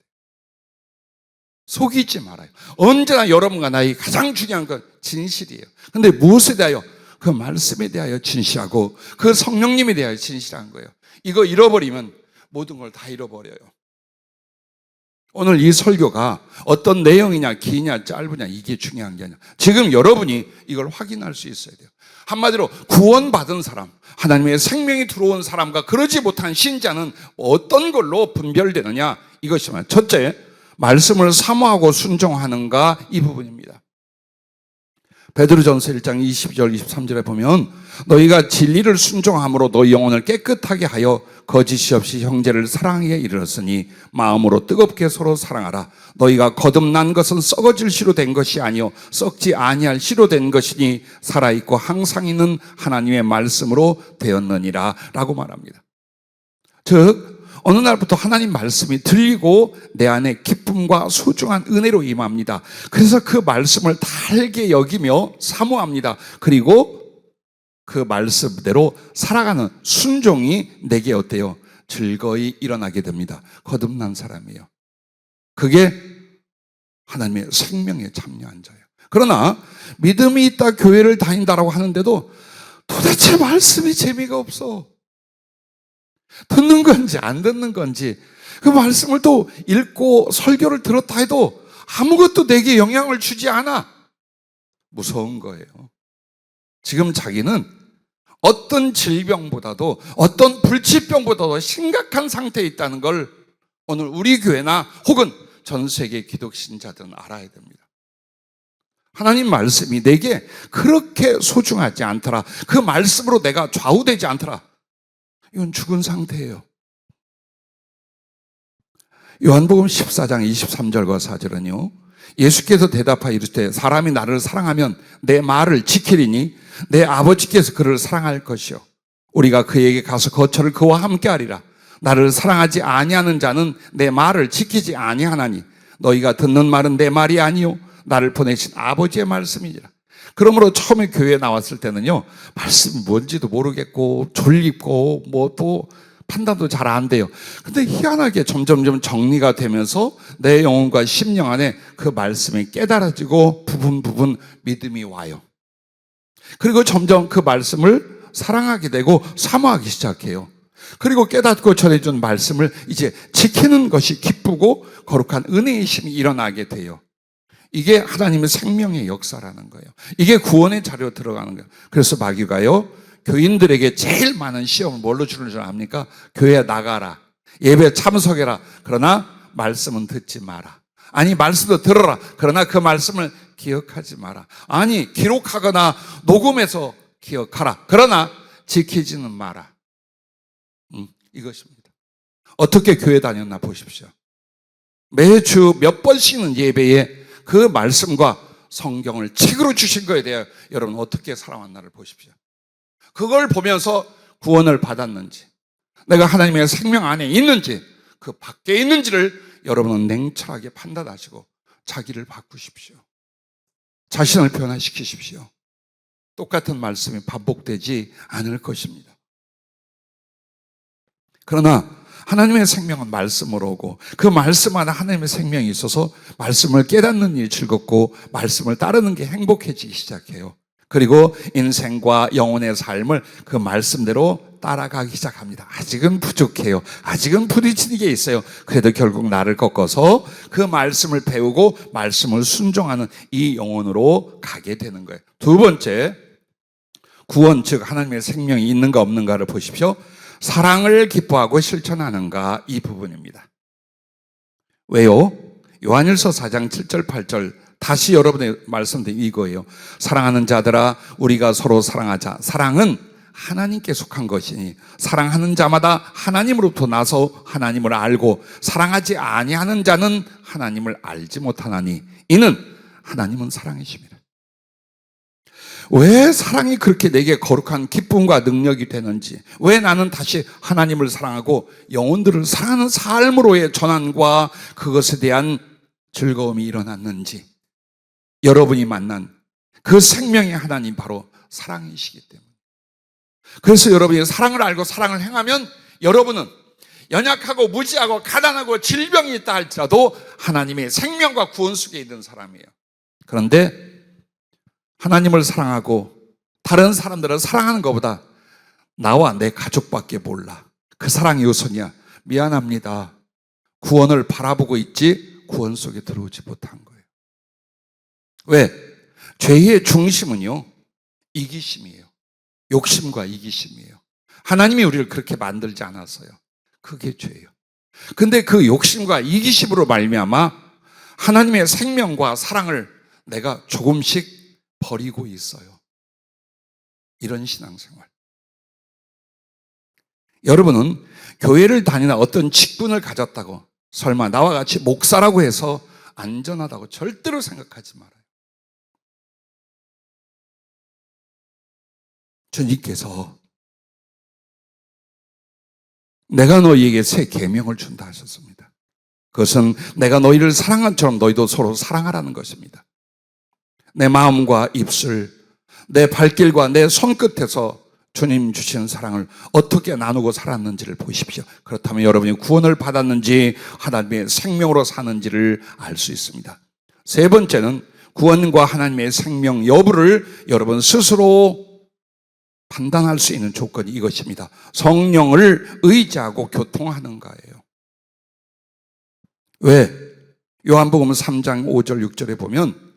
Speaker 1: 속이지 말아요. 언제나 여러분과 나의 가장 중요한 건 진실이에요. 근데 무엇에 대하여? 그 말씀에 대하여 진실하고 그 성령님에 대하여 진실한 거예요. 이거 잃어버리면 모든 걸 다 잃어버려요. 오늘 이 설교가 어떤 내용이냐, 기냐, 짧으냐, 이게 중요한 게 아니라 지금 여러분이 이걸 확인할 수 있어야 돼요. 한마디로 구원받은 사람, 하나님의 생명이 들어온 사람과 그러지 못한 신자는 어떤 걸로 분별되느냐, 이것이면 첫째, 말씀을 사모하고 순종하는가, 이 부분입니다. 베드로전서 1장 22절 23절에 보면 너희가 진리를 순종함으로 너희 영혼을 깨끗하게 하여 거짓이 없이 형제를 사랑하게 이르렀으니 마음으로 뜨겁게 서로 사랑하라. 너희가 거듭난 것은 썩어질 씨로 된 것이 아니요 썩지 아니할 씨로 된 것이니 살아있고 항상 있는 하나님의 말씀으로 되었느니라 라고 말합니다. 즉 어느 날부터 하나님 말씀이 들리고 내 안에 기쁨과 소중한 은혜로 임합니다. 그래서 그 말씀을 달게 여기며 사모합니다. 그리고 그 말씀대로 살아가는 순종이 내게 어때요? 즐거이 일어나게 됩니다. 거듭난 사람이에요. 그게 하나님의 생명에 참여한 자예요. 그러나 믿음이 있다, 교회를 다닌다라고 하는데도 도대체 말씀이 재미가 없어. 듣는 건지 안 듣는 건지, 그 말씀을 또 읽고 설교를 들었다 해도 아무것도 내게 영향을 주지 않아. 무서운 거예요. 지금 자기는 어떤 질병보다도, 어떤 불치병보다도 심각한 상태에 있다는 걸 오늘 우리 교회나 혹은 전 세계 기독신자들은 알아야 됩니다. 하나님 말씀이 내게 그렇게 소중하지 않더라, 그 말씀으로 내가 좌우되지 않더라, 이건 죽은 상태예요. 요한복음 14장 23절과 4절은요, 예수께서 대답하여 이르시되 사람이 나를 사랑하면 내 말을 지키리니 내 아버지께서 그를 사랑할 것이요 우리가 그에게 가서 거처를 그와 함께 하리라. 나를 사랑하지 아니하는 자는 내 말을 지키지 아니하나니 너희가 듣는 말은 내 말이 아니요 나를 보내신 아버지의 말씀이니라. 그러므로 처음에 교회에 나왔을 때는요, 말씀이 뭔지도 모르겠고 졸립고 뭐 또 판단도 잘 안 돼요. 근데 희한하게 점점점 정리가 되면서 내 영혼과 심령 안에 그 말씀이 깨달아지고 부분 믿음이 와요. 그리고 점점 그 말씀을 사랑하게 되고 사모하기 시작해요. 그리고 깨닫고 전해준 말씀을 이제 지키는 것이 기쁘고 거룩한 은혜의 힘이 일어나게 돼요. 이게 하나님의 생명의 역사라는 거예요. 이게 구원의 자리로 들어가는 거예요. 그래서 마귀가요, 교인들에게 제일 많은 시험을 뭘로 주는 줄 압니까? 교회에 나가라, 예배 참석해라, 그러나 말씀은 듣지 마라. 아니 말씀도 들어라, 그러나 그 말씀을 기억하지 마라. 아니 기록하거나 녹음해서 기억하라, 그러나 지키지는 마라. 이것입니다. 어떻게 교회 다녔나 보십시오. 매주 몇 번씩은 예배에 그 말씀과 성경을 책으로 주신 거에 대해 여러분 어떻게 살아왔나를 보십시오. 그걸 보면서 구원을 받았는지, 내가 하나님의 생명 안에 있는지, 그 밖에 있는지를 여러분은 냉철하게 판단하시고 자기를 바꾸십시오. 자신을 변화시키십시오. 똑같은 말씀이 반복되지 않을 것입니다. 그러나 하나님의 생명은 말씀으로 오고 그 말씀 안에 하나님의 생명이 있어서 말씀을 깨닫는 일이 즐겁고 말씀을 따르는 게 행복해지기 시작해요. 그리고 인생과 영혼의 삶을 그 말씀대로 따라가기 시작합니다. 아직은 부족해요. 아직은 부딪히는 게 있어요. 그래도 결국 나를 꺾어서 그 말씀을 배우고 말씀을 순종하는 이 영혼으로 가게 되는 거예요. 두 번째, 구원, 즉 하나님의 생명이 있는가 없는가를 보십시오. 사랑을 기뻐하고 실천하는가, 이 부분입니다. 왜요? 요한일서 4장 7절 8절 다시 여러분의 말씀드린 이거예요. 사랑하는 자들아 우리가 서로 사랑하자. 사랑은 하나님께 속한 것이니 사랑하는 자마다 하나님으로부터 나서 하나님을 알고 사랑하지 아니하는 자는 하나님을 알지 못하나니 이는 하나님은 사랑이십니다. 왜 사랑이 그렇게 내게 거룩한 기쁨과 능력이 되는지, 왜 나는 다시 하나님을 사랑하고 영혼들을 사랑하는 삶으로의 전환과 그것에 대한 즐거움이 일어났는지, 여러분이 만난 그 생명의 하나님 바로 사랑이시기 때문에. 그래서 여러분이 사랑을 알고 사랑을 행하면 여러분은 연약하고 무지하고 가난하고 질병이 있다 할지라도 하나님의 생명과 구원 속에 있는 사람이에요. 그런데 하나님을 사랑하고 다른 사람들을 사랑하는 것보다 나와 내 가족밖에 몰라, 그 사랑이 우선이야. 미안합니다. 구원을 바라보고 있지 구원 속에 들어오지 못한 거예요. 왜? 죄의 중심은요, 이기심이에요. 욕심과 이기심이에요. 하나님이 우리를 그렇게 만들지 않았어요. 그게 죄예요. 근데 그 욕심과 이기심으로 말미암아 하나님의 생명과 사랑을 내가 조금씩 버리고 있어요. 이런 신앙생활. 여러분은 교회를 다니나 어떤 직분을 가졌다고 설마 나와 같이 목사라고 해서 안전하다고 절대로 생각하지 말아요. 주님께서 내가 너희에게 새 계명을 준다 하셨습니다. 그것은 내가 너희를 사랑한 처럼 너희도 서로 사랑하라는 것입니다. 내 마음과 입술, 내 발길과 내 손끝에서 주님 주신 사랑을 어떻게 나누고 살았는지를 보십시오. 그렇다면 여러분이 구원을 받았는지 하나님의 생명으로 사는지를 알 수 있습니다. 세 번째는 구원과 하나님의 생명 여부를 여러분 스스로 판단할 수 있는 조건이 이것입니다. 성령을 의지하고 교통하는가예요. 왜? 요한복음 3장 5절 6절에 보면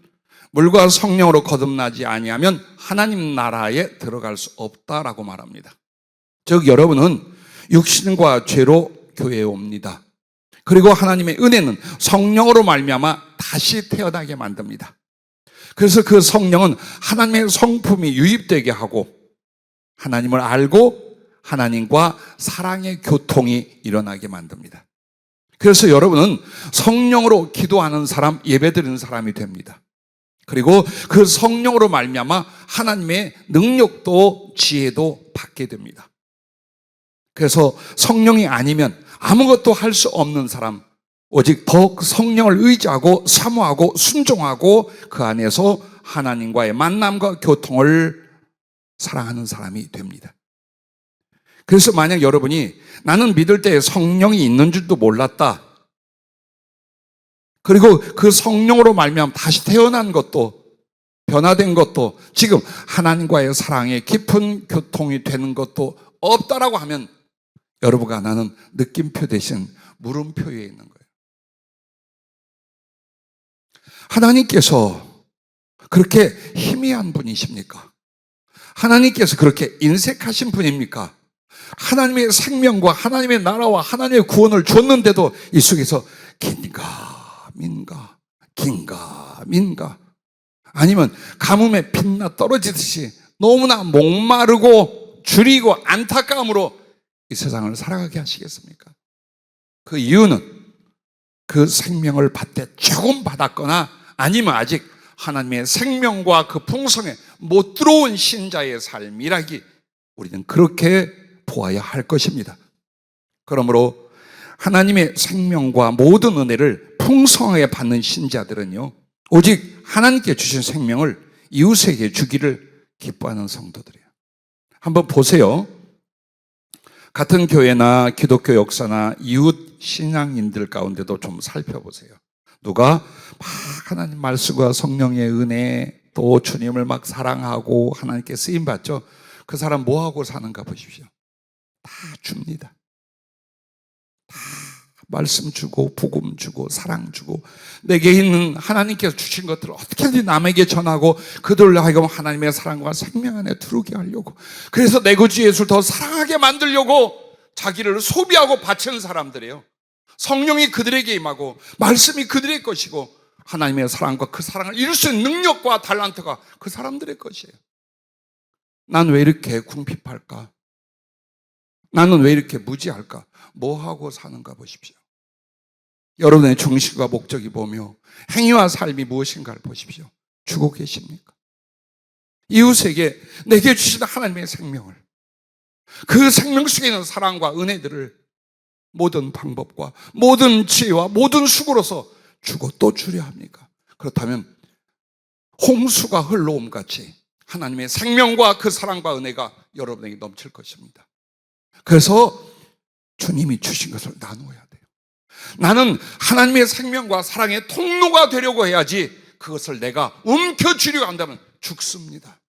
Speaker 1: 물과 성령으로 거듭나지 아니하면 하나님 나라에 들어갈 수 없다라고 말합니다. 즉 여러분은 육신과 죄로 교회에 옵니다. 그리고 하나님의 은혜는 성령으로 말미암아 다시 태어나게 만듭니다. 그래서 그 성령은 하나님의 성품이 유입되게 하고 하나님을 알고 하나님과 사랑의 교통이 일어나게 만듭니다. 그래서 여러분은 성령으로 기도하는 사람, 예배드리는 사람이 됩니다. 그리고 그 성령으로 말미암아 하나님의 능력도 지혜도 받게 됩니다. 그래서 성령이 아니면 아무것도 할 수 없는 사람, 오직 더욱 성령을 의지하고 사모하고 순종하고 그 안에서 하나님과의 만남과 교통을 사랑하는 사람이 됩니다. 그래서 만약 여러분이 나는 믿을 때 성령이 있는 줄도 몰랐다, 그리고 그 성령으로 말미암아 다시 태어난 것도 변화된 것도 지금 하나님과의 사랑에 깊은 교통이 되는 것도 없다라고 하면 여러분과 나는 느낌표 대신 물음표에 있는 거예요. 하나님께서 그렇게 희미한 분이십니까? 하나님께서 그렇게 인색하신 분입니까? 하나님의 생명과 하나님의 나라와 하나님의 구원을 줬는데도 이 속에서 긴가 민가 긴가 민가, 아니면 가뭄에 빛나 떨어지듯이 너무나 목마르고 줄이고 안타까움으로 이 세상을 살아가게 하시겠습니까? 그 이유는 그 생명을 받되 조금 받았거나 아니면 아직 하나님의 생명과 그 풍성에 못 들어온 신자의 삶이라기 우리는 그렇게 보아야 할 것입니다. 그러므로 하나님의 생명과 모든 은혜를 풍성하게 받는 신자들은요, 오직 하나님께 주신 생명을 이웃에게 주기를 기뻐하는 성도들이에요. 한번 보세요. 같은 교회나 기독교 역사나 이웃 신앙인들 가운데도 좀 살펴보세요. 누가 막 하나님 말씀과 성령의 은혜, 또 주님을 막 사랑하고 하나님께 쓰임받죠? 그 사람 뭐하고 사는가 보십시오. 다 줍니다. 다 말씀 주고 복음 주고 사랑 주고 내게 있는 하나님께서 주신 것들을 어떻게든지 남에게 전하고 그들로 하여금 하나님의 사랑과 생명 안에 들어오게 하려고, 그래서 내 구주 예수를 더 사랑하게 만들려고 자기를 소비하고 바치는 사람들이에요. 성령이 그들에게 임하고 말씀이 그들의 것이고 하나님의 사랑과 그 사랑을 이룰 수 있는 능력과 달란트가 그 사람들의 것이에요. 난 왜 이렇게 궁핍할까? 나는 왜 이렇게 무지할까? 뭐하고 사는가 보십시오. 여러분의 정신과 목적이 뭐며 행위와 삶이 무엇인가를 보십시오. 주고 계십니까? 이웃에게 내게 주시는 하나님의 생명을, 그 생명 속에 있는 사랑과 은혜들을 모든 방법과 모든 지혜와 모든 수고로서 주고 또 주려 합니까? 그렇다면 홍수가 흘러옴 같이 하나님의 생명과 그 사랑과 은혜가 여러분에게 넘칠 것입니다. 그래서 주님이 주신 것을 나누어야 돼요. 나는 하나님의 생명과 사랑의 통로가 되려고 해야지, 그것을 내가 움켜쥐려고 한다면 죽습니다.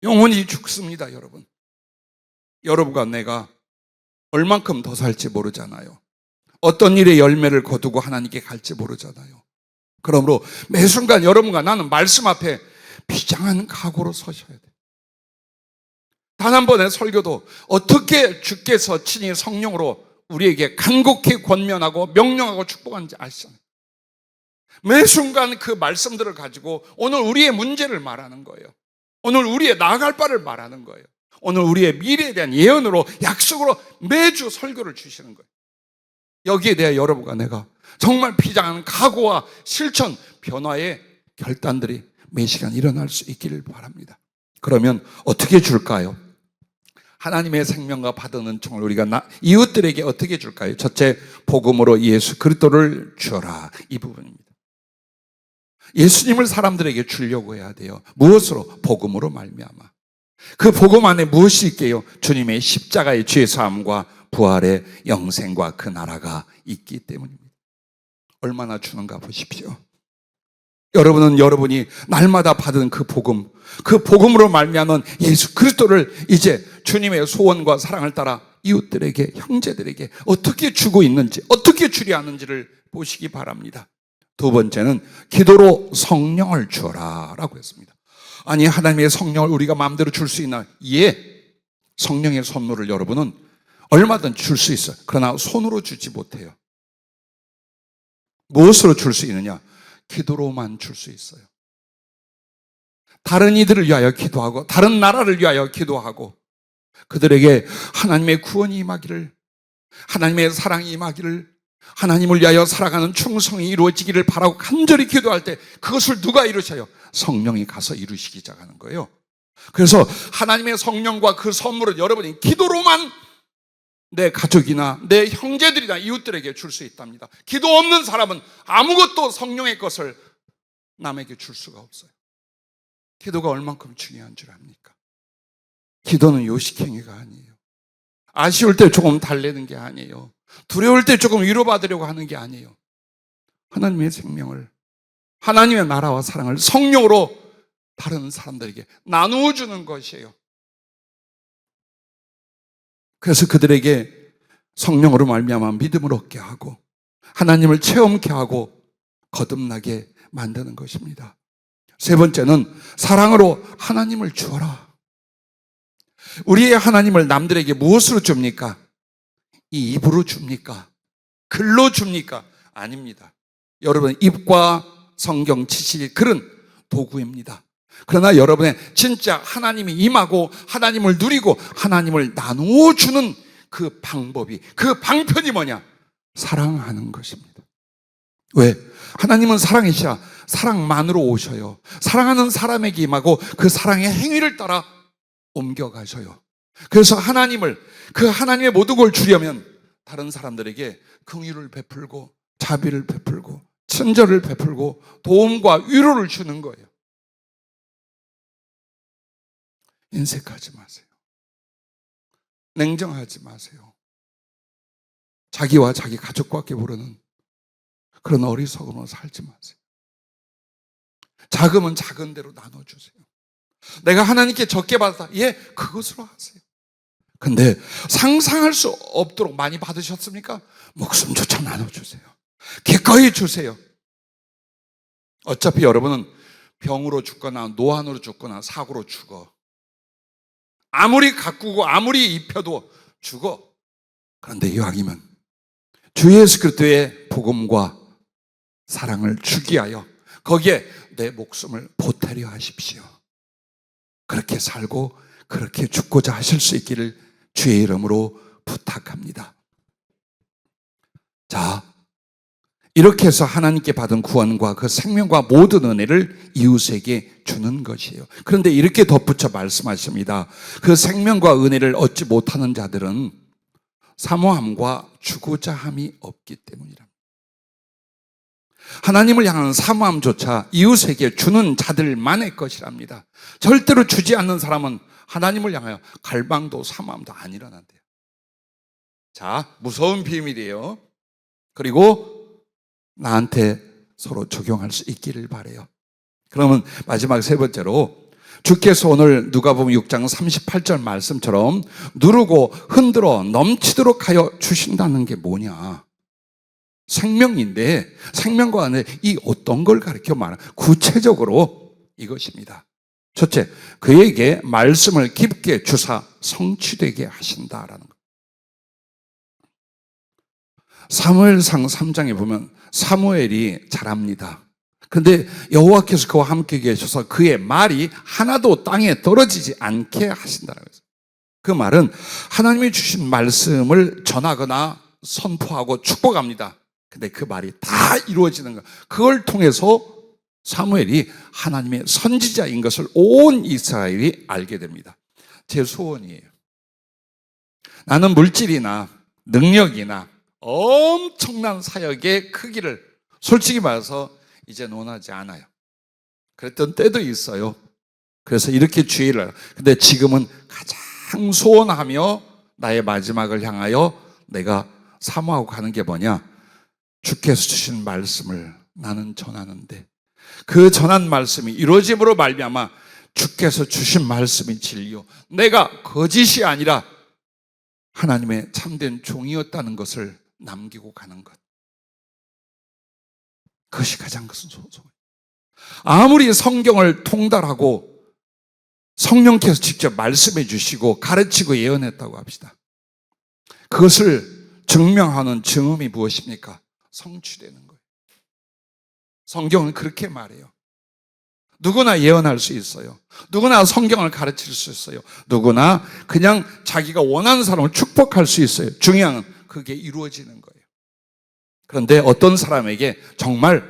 Speaker 1: 영원히 죽습니다. 여러분과 내가 얼만큼 더 살지 모르잖아요. 어떤 일의 열매를 거두고 하나님께 갈지 모르잖아요. 그러므로 매 순간 여러분과 나는 말씀 앞에 비장한 각오로 서셔야 돼요. 단 한 번의 설교도 어떻게 주께서 친히 성령으로 우리에게 간곡히 권면하고 명령하고 축복하는지 아시잖아요. 매 순간 그 말씀들을 가지고 오늘 우리의 문제를 말하는 거예요. 오늘 우리의 나아갈 바를 말하는 거예요. 오늘 우리의 미래에 대한 예언으로, 약속으로 매주 설교를 주시는 거예요. 여기에 대해 여러분과 내가 정말 비장한 각오와 실천, 변화의 결단들이 매 시간 일어날 수 있기를 바랍니다. 그러면 어떻게 줄까요? 하나님의 생명과 받은 은총을 우리가 이웃들에게 어떻게 줄까요? 첫째, 복음으로 예수 그리스도를 주어라. 이 부분입니다. 예수님을 사람들에게 주려고 해야 돼요. 무엇으로? 복음으로 말미암아. 그 복음 안에 무엇이 있게요? 주님의 십자가의 죄 사함과 부활의 영생과 그 나라가 있기 때문입니다. 얼마나 주는가 보십시오. 여러분은 여러분이 날마다 받은 그 복음, 그 복음으로 말미암은 예수 그리스도를 이제 주님의 소원과 사랑을 따라 이웃들에게, 형제들에게 어떻게 주고 있는지, 어떻게 주려 하는지를 보시기 바랍니다. 두 번째는 기도로 성령을 주어라 라고 했습니다. 아니, 하나님의 성령을 우리가 마음대로 줄 수 있나? 예, 성령의 선물을 여러분은 얼마든지 줄 수 있어요. 그러나 손으로 주지 못해요. 무엇으로 줄 수 있느냐? 기도로만 줄 수 있어요. 다른 이들을 위하여 기도하고, 다른 나라를 위하여 기도하고, 그들에게 하나님의 구원이 임하기를, 하나님의 사랑이 임하기를, 하나님을 위하여 살아가는 충성이 이루어지기를 바라고 간절히 기도할 때 그것을 누가 이루셔요? 성령이 가서 이루시기 시작하는 거예요. 그래서 하나님의 성령과 그 선물은 여러분이 기도로만 내 가족이나 내 형제들이나 이웃들에게 줄 수 있답니다. 기도 없는 사람은 아무것도 성령의 것을 남에게 줄 수가 없어요. 기도가 얼만큼 중요한 줄 압니까? 기도는 요식행위가 아니에요. 아쉬울 때 조금 달래는 게 아니에요. 두려울 때 조금 위로받으려고 하는 게 아니에요. 하나님의 생명을, 하나님의 나라와 사랑을 성령으로 다른 사람들에게 나누어 주는 것이에요. 그래서 그들에게 성령으로 말미암아 믿음을 얻게 하고 하나님을 체험케 하고 거듭나게 만드는 것입니다. 세 번째는 사랑으로 하나님을 주어라. 우리의 하나님을 남들에게 무엇으로 줍니까? 이 입으로 줍니까? 글로 줍니까? 아닙니다. 여러분, 입과 성경 지식의 글은 도구입니다. 그러나 여러분의 진짜 하나님이 임하고 하나님을 누리고 하나님을 나누어 주는 그 방법이, 그 방편이 뭐냐? 사랑하는 것입니다. 왜? 하나님은 사랑이시라 사랑만으로 오셔요. 사랑하는 사람에게 임하고 그 사랑의 행위를 따라 옮겨가셔요. 그래서 그 하나님의 모든 걸 주려면 다른 사람들에게 긍휼을 베풀고 자비를 베풀고 친절을 베풀고 도움과 위로를 주는 거예요. 인색하지 마세요. 냉정하지 마세요. 자기와 자기 가족밖에 모르는 그런 어리석음으로 살지 마세요. 작으면 작은 대로 나눠주세요. 내가 하나님께 적게 받았다. 예, 그것으로 하세요. 근데 상상할 수 없도록 많이 받으셨습니까? 목숨조차 나눠주세요. 기꺼이 주세요. 어차피 여러분은 병으로 죽거나 노안으로 죽거나 사고로 죽어. 아무리 가꾸고 아무리 입혀도 죽어. 그런데 이왕이면 주 예수 그리스도의 복음과 사랑을 주기 위하여 거기에 내 목숨을 보태려 하십시오. 그렇게 살고 그렇게 죽고자 하실 수 있기를 주의 이름으로 부탁합니다. 자, 이렇게 해서 하나님께 받은 구원과 그 생명과 모든 은혜를 이웃에게 주는 것이에요. 그런데 이렇게 덧붙여 말씀하십니다. 그 생명과 은혜를 얻지 못하는 자들은 사모함과 주고자 함이 없기 때문이랍니다. 하나님을 향한 사모함조차 이웃에게 주는 자들만의 것이랍니다. 절대로 주지 않는 사람은 하나님을 향하여 갈망도 사모함도 안 일어난대요. 자, 무서운 비밀이에요. 그리고 나한테 서로 적용할 수 있기를 바라요. 그러면 마지막 세 번째로, 주께서 오늘 누가복음 6장 38절 말씀처럼 누르고 흔들어 넘치도록 하여 주신다는 게 뭐냐? 생명인데 생명과 은혜, 이 어떤 걸 가르쳐 말하는, 구체적으로 이것입니다. 첫째, 그에게 말씀을 깊게 주사 성취되게 하신다라는 것. 사무엘상 3장에 보면 사무엘이 잘합니다. 그런데 여호와께서 그와 함께 계셔서 그의 말이 하나도 땅에 떨어지지 않게 하신다는 거죠. 그 말은 하나님이 주신 말씀을 전하거나 선포하고 축복합니다. 근데 그 말이 다 이루어지는 것. 그걸 통해서 사무엘이 하나님의 선지자인 것을 온 이스라엘이 알게 됩니다. 제 소원이에요. 나는 물질이나 능력이나 엄청난 사역의 크기를 솔직히 말해서 이제 논하지 않아요. 그랬던 때도 있어요. 그래서 이렇게 주의를 해요. 근데 지금은 가장 소원하며 나의 마지막을 향하여 내가 사모하고 가는 게 뭐냐? 주께서 주신 말씀을 나는 전하는데 그 전한 말씀이 이루어짐으로 말미암아 주께서 주신 말씀이 진리요, 내가 거짓이 아니라 하나님의 참된 종이었다는 것을 남기고 가는 것. 그것이 가장 큰 소원이에요. 아무리 성경을 통달하고 성령께서 직접 말씀해 주시고 가르치고 예언했다고 합시다. 그것을 증명하는 증언이 무엇입니까? 성취되는 거예요. 성경은 그렇게 말해요. 누구나 예언할 수 있어요. 누구나 성경을 가르칠 수 있어요. 누구나 그냥 자기가 원하는 사람을 축복할 수 있어요. 중요한 건 그게 이루어지는 거예요. 그런데 어떤 사람에게 정말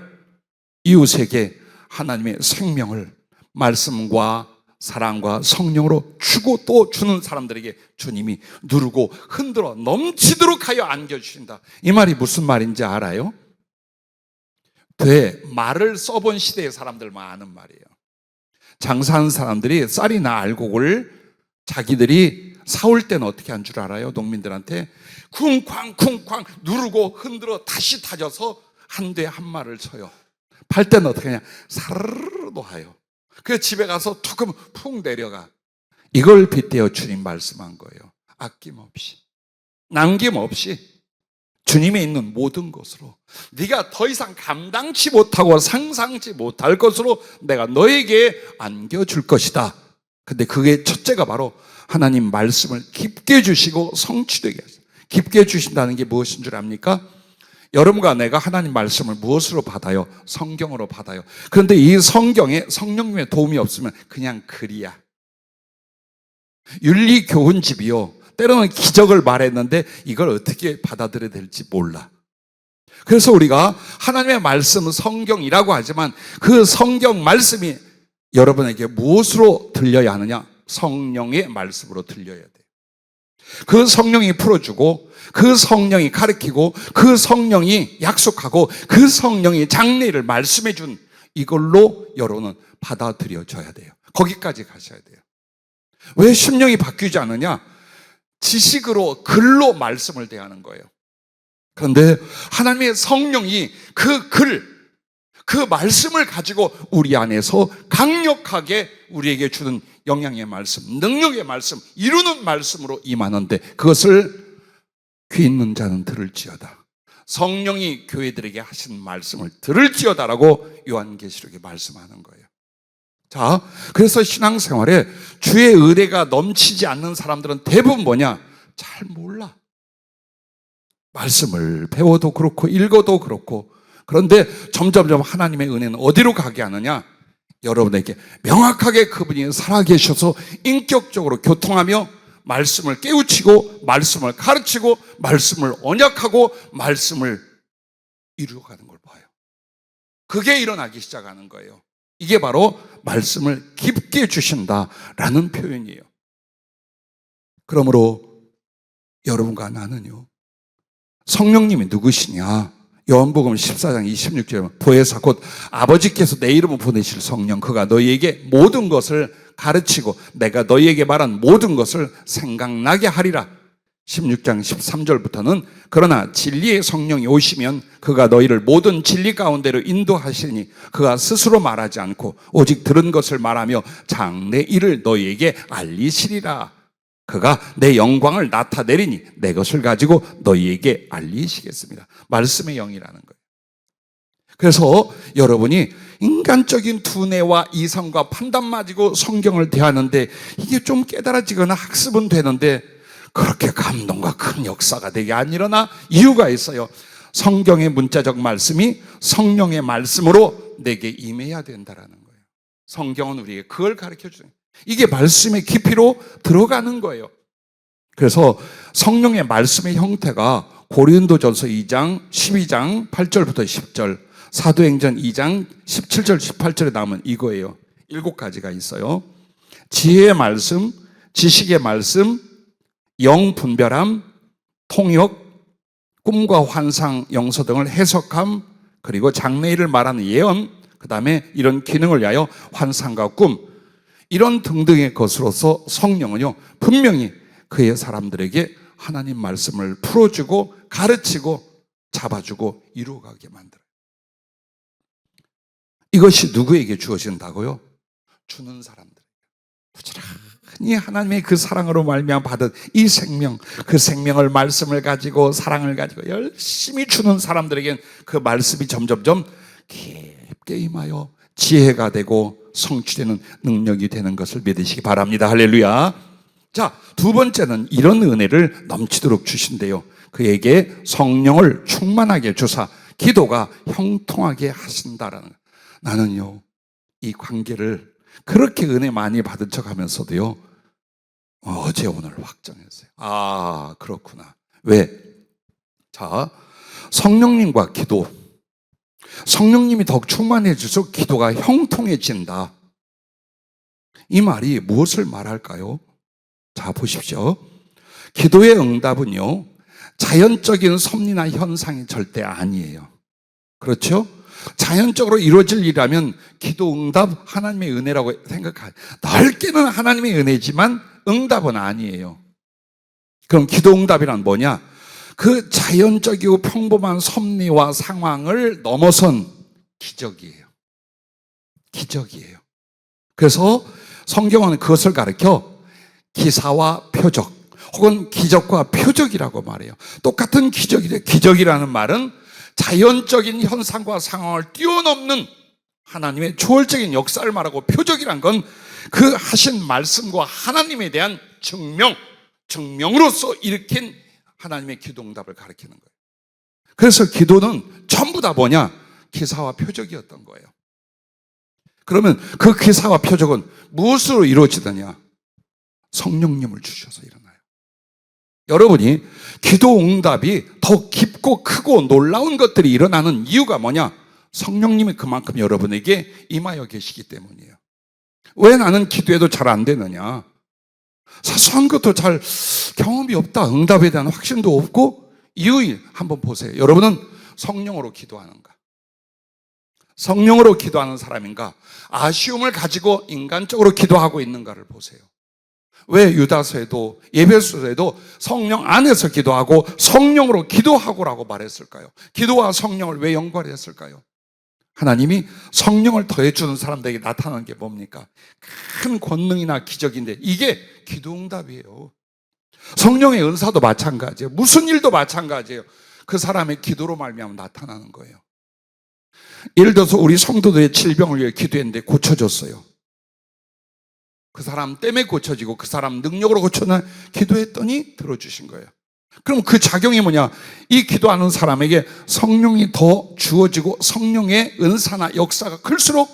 Speaker 1: 이웃에게 하나님의 생명을 말씀과 사랑과 성령으로 주고 또 주는 사람들에게 주님이 누르고 흔들어 넘치도록 하여 안겨주신다. 이 말이 무슨 말인지 알아요? 말을 써본 시대의 사람들만 아는 말이에요. 장사하는 사람들이 쌀이나 알곡을 자기들이 사올 때는 어떻게 한 줄 알아요? 농민들한테 쿵쾅쿵쾅 누르고 흔들어 다시 다져서 한 대 한 말을 쳐요. 팔 때는 어떻게 하냐? 사르르 놓아요. 그 집에 가서 툭 하면 푹 내려가. 이걸 빗대어 주님 말씀한 거예요. 아낌없이, 남김없이 주님이 있는 모든 것으로, 네가 더 이상 감당치 못하고 상상치 못할 것으로 내가 너에게 안겨줄 것이다. 근데 그게 첫째가 바로 하나님 말씀을 깊게 주시고 성취되게 하세요. 깊게 주신다는 게 무엇인 줄 압니까? 여러분과 내가 하나님 말씀을 무엇으로 받아요? 성경으로 받아요. 그런데 이 성경에 성령님의 도움이 없으면 그냥 글이야. 윤리교훈집이요, 때로는 기적을 말했는데 이걸 어떻게 받아들여야 될지 몰라. 그래서 우리가 하나님의 말씀, 성경이라고 하지만 그 성경 말씀이 여러분에게 무엇으로 들려야 하느냐? 성령의 말씀으로 들려야 돼요. 그 성령이 풀어주고, 그 성령이 가르치고, 그 성령이 약속하고, 그 성령이 장래를 말씀해 준 이걸로 여러분은 받아들여져야 돼요. 거기까지 가셔야 돼요. 왜 심령이 바뀌지 않느냐? 지식으로, 글로 말씀을 대하는 거예요. 그런데 하나님의 성령이 그 말씀을 가지고 우리 안에서 강력하게 우리에게 주는 영향의 말씀, 능력의 말씀, 이루는 말씀으로 임하는데 그것을 귀 있는 자는 들을지어다. 성령이 교회들에게 하신 말씀을 들을지어다라고 요한계시록에 말씀하는 거예요. 자, 그래서 신앙생활에 주의 은혜가 넘치지 않는 사람들은 대부분 뭐냐? 잘 몰라. 말씀을 배워도 그렇고 읽어도 그렇고. 그런데 점점점 하나님의 은혜는 어디로 가게 하느냐? 여러분에게 명확하게 그분이 살아계셔서 인격적으로 교통하며 말씀을 깨우치고 말씀을 가르치고 말씀을 언약하고 말씀을 이루어가는 걸 봐요. 그게 일어나기 시작하는 거예요. 이게 바로 말씀을 깊게 주신다라는 표현이에요. 그러므로 여러분과 나는요, 성령님이 누구시냐? 요한복음 14장 26절에 보혜사 곧 아버지께서 내 이름을 보내실 성령, 그가 너희에게 모든 것을 가르치고 내가 너희에게 말한 모든 것을 생각나게 하리라. 16장 13절부터는 그러나 진리의 성령이 오시면 그가 너희를 모든 진리 가운데로 인도하시니 그가 스스로 말하지 않고 오직 들은 것을 말하며 장래 일을 너희에게 알리시리라. 그가 내 영광을 나타내리니 내 것을 가지고 너희에게 알리시겠습니다. 말씀의 영이라는 거예요. 그래서 여러분이 인간적인 두뇌와 이성과 판단 가지고 성경을 대하는데 이게 좀 깨달아지거나 학습은 되는데 그렇게 감동과 큰 역사가 되게 안 일어나 이유가 있어요. 성경의 문자적 말씀이 성령의 말씀으로 내게 임해야 된다라는 거예요. 성경은 우리에게 그걸 가르쳐 주는 거예요. 이게 말씀의 깊이로 들어가는 거예요. 그래서 성령의 말씀의 형태가 고린도전서 2장 12장 8절부터 10절, 사도행전 2장 17절 18절에 나오면 이거예요. 7가지가 있어요. 지혜의 말씀, 지식의 말씀, 영 분별함, 통역, 꿈과 환상, 영서 등을 해석함, 그리고 장래일을 말하는 예언, 그 다음에 이런 기능을 위하여 환상과 꿈, 이런 등등의 것으로서 성령은요, 분명히 그의 사람들에게 하나님 말씀을 풀어주고 가르치고 잡아주고 이루어가게 만들어요. 이것이 누구에게 주어진다고요? 주는 사람들. 부지런히 하나님의 그 사랑으로 말미암아 받은 이 생명, 그 생명을 말씀을 가지고 사랑을 가지고 열심히 주는 사람들에겐 그 말씀이 점점점 깊게 임하여 지혜가 되고 성취되는 능력이 되는 것을 믿으시기 바랍니다. 할렐루야. 자, 두 번째는 이런 은혜를 넘치도록 주신대요. 그에게 성령을 충만하게 주사 기도가 형통하게 하신다라는 거예요. 나는요, 이 관계를 그렇게 은혜 많이 받은 척 하면서도요, 어제 오늘 확정했어요. 아, 그렇구나. 왜? 자, 성령님과 기도, 성령님이 더욱 충만해질수록 기도가 형통해진다. 이 말이 무엇을 말할까요? 자, 보십시오. 기도의 응답은요, 자연적인 섭리나 현상이 절대 아니에요. 그렇죠? 자연적으로 이루어질 일이라면 기도 응답 하나님의 은혜라고 생각해요. 넓게는 하나님의 은혜지만 응답은 아니에요. 그럼 기도 응답이란 뭐냐? 그 자연적이고 평범한 섭리와 상황을 넘어선 기적이에요. 기적이에요. 그래서 성경은 그것을 가르쳐 기사와 표적 혹은 기적과 표적이라고 말해요. 똑같은 기적이래요. 기적이라는 말은 자연적인 현상과 상황을 뛰어넘는 하나님의 초월적인 역사를 말하고, 표적이란 건 그 하신 말씀과 하나님에 대한 증명으로서 일으킨 하나님의 기도 응답을 가리키는 거예요. 그래서 기도는 전부 다 뭐냐? 기사와 표적이었던 거예요. 그러면 그 기사와 표적은 무엇으로 이루어지느냐? 성령님을 주셔서 일어나요. 여러분이 기도 응답이 더 깊고 크고 놀라운 것들이 일어나는 이유가 뭐냐? 성령님이 그만큼 여러분에게 임하여 계시기 때문이에요. 왜 나는 기도해도 잘 안 되느냐? 사소한 것도 잘 경험이 없다. 응답에 대한 확신도 없고. 이유 한번 보세요. 여러분은 성령으로 기도하는가? 성령으로 기도하는 사람인가? 아쉬움을 가지고 인간적으로 기도하고 있는가를 보세요. 왜 유다서에도 예배소서에도 성령 안에서 기도하고 성령으로 기도하고라고 말했을까요? 기도와 성령을 왜 연관했을까요? 하나님이 성령을 더해주는 사람들에게 나타나는 게 뭡니까? 큰 권능이나 기적인데 이게 기도응답이에요. 성령의 은사도 마찬가지예요. 무슨 일도 마찬가지예요. 그 사람의 기도로 말미암아 나타나는 거예요. 예를 들어서 우리 성도들의 질병을 위해 기도했는데 고쳐졌어요. 그 사람 때문에 고쳐지고 그 사람 능력으로 고쳐나 기도했더니 들어주신 거예요. 그럼 그 작용이 뭐냐? 이 기도하는 사람에게 성령이 더 주어지고 성령의 은사나 역사가 클수록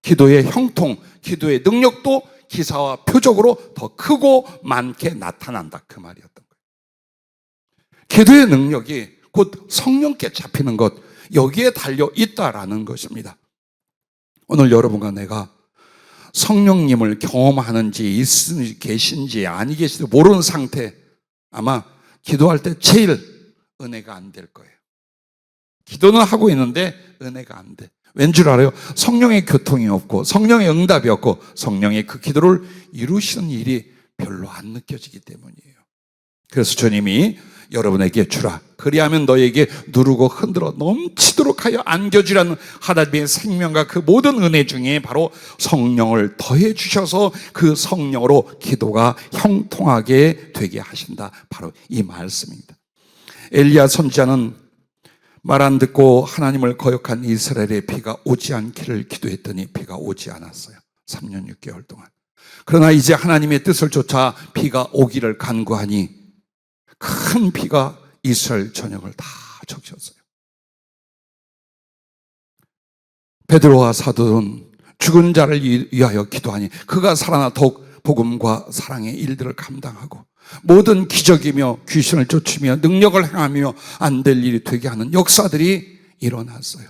Speaker 1: 기도의 형통, 기도의 능력도 기사와 표적으로 더 크고 많게 나타난다. 그 말이었던 거예요. 기도의 능력이 곧 성령께 잡히는 것, 여기에 달려 있다라는 것입니다. 오늘 여러분과 내가 성령님을 경험하는지 계신지 아니 계신지 모르는 상태, 아마 기도할 때 제일 은혜가 안 될 거예요. 기도는 하고 있는데 은혜가 안 돼. 왠 줄 알아요? 성령의 교통이 없고 성령의 응답이 없고 성령의 그 기도를 이루시는 일이 별로 안 느껴지기 때문이에요. 그래서 주님이 여러분에게 주라, 그리하면 너에게 누르고 흔들어 넘치도록 하여 안겨주라는 하나님의 생명과 그 모든 은혜 중에 바로 성령을 더해 주셔서 그 성령으로 기도가 형통하게 되게 하신다, 바로 이 말씀입니다. 엘리야 선지자는 말 안 듣고 하나님을 거역한 이스라엘의 비가 오지 않기를 기도했더니 비가 오지 않았어요. 3년 6개월 동안. 그러나 이제 하나님의 뜻을 쫓아 비가 오기를 간구하니 큰 비가 이스라엘 전역을 다 적셨어요. 베드로와 사도는 죽은 자를 위하여 기도하니 그가 살아나 더욱 복음과 사랑의 일들을 감당하고 모든 기적이며 귀신을 쫓으며 능력을 행하며 안 될 일이 되게 하는 역사들이 일어났어요.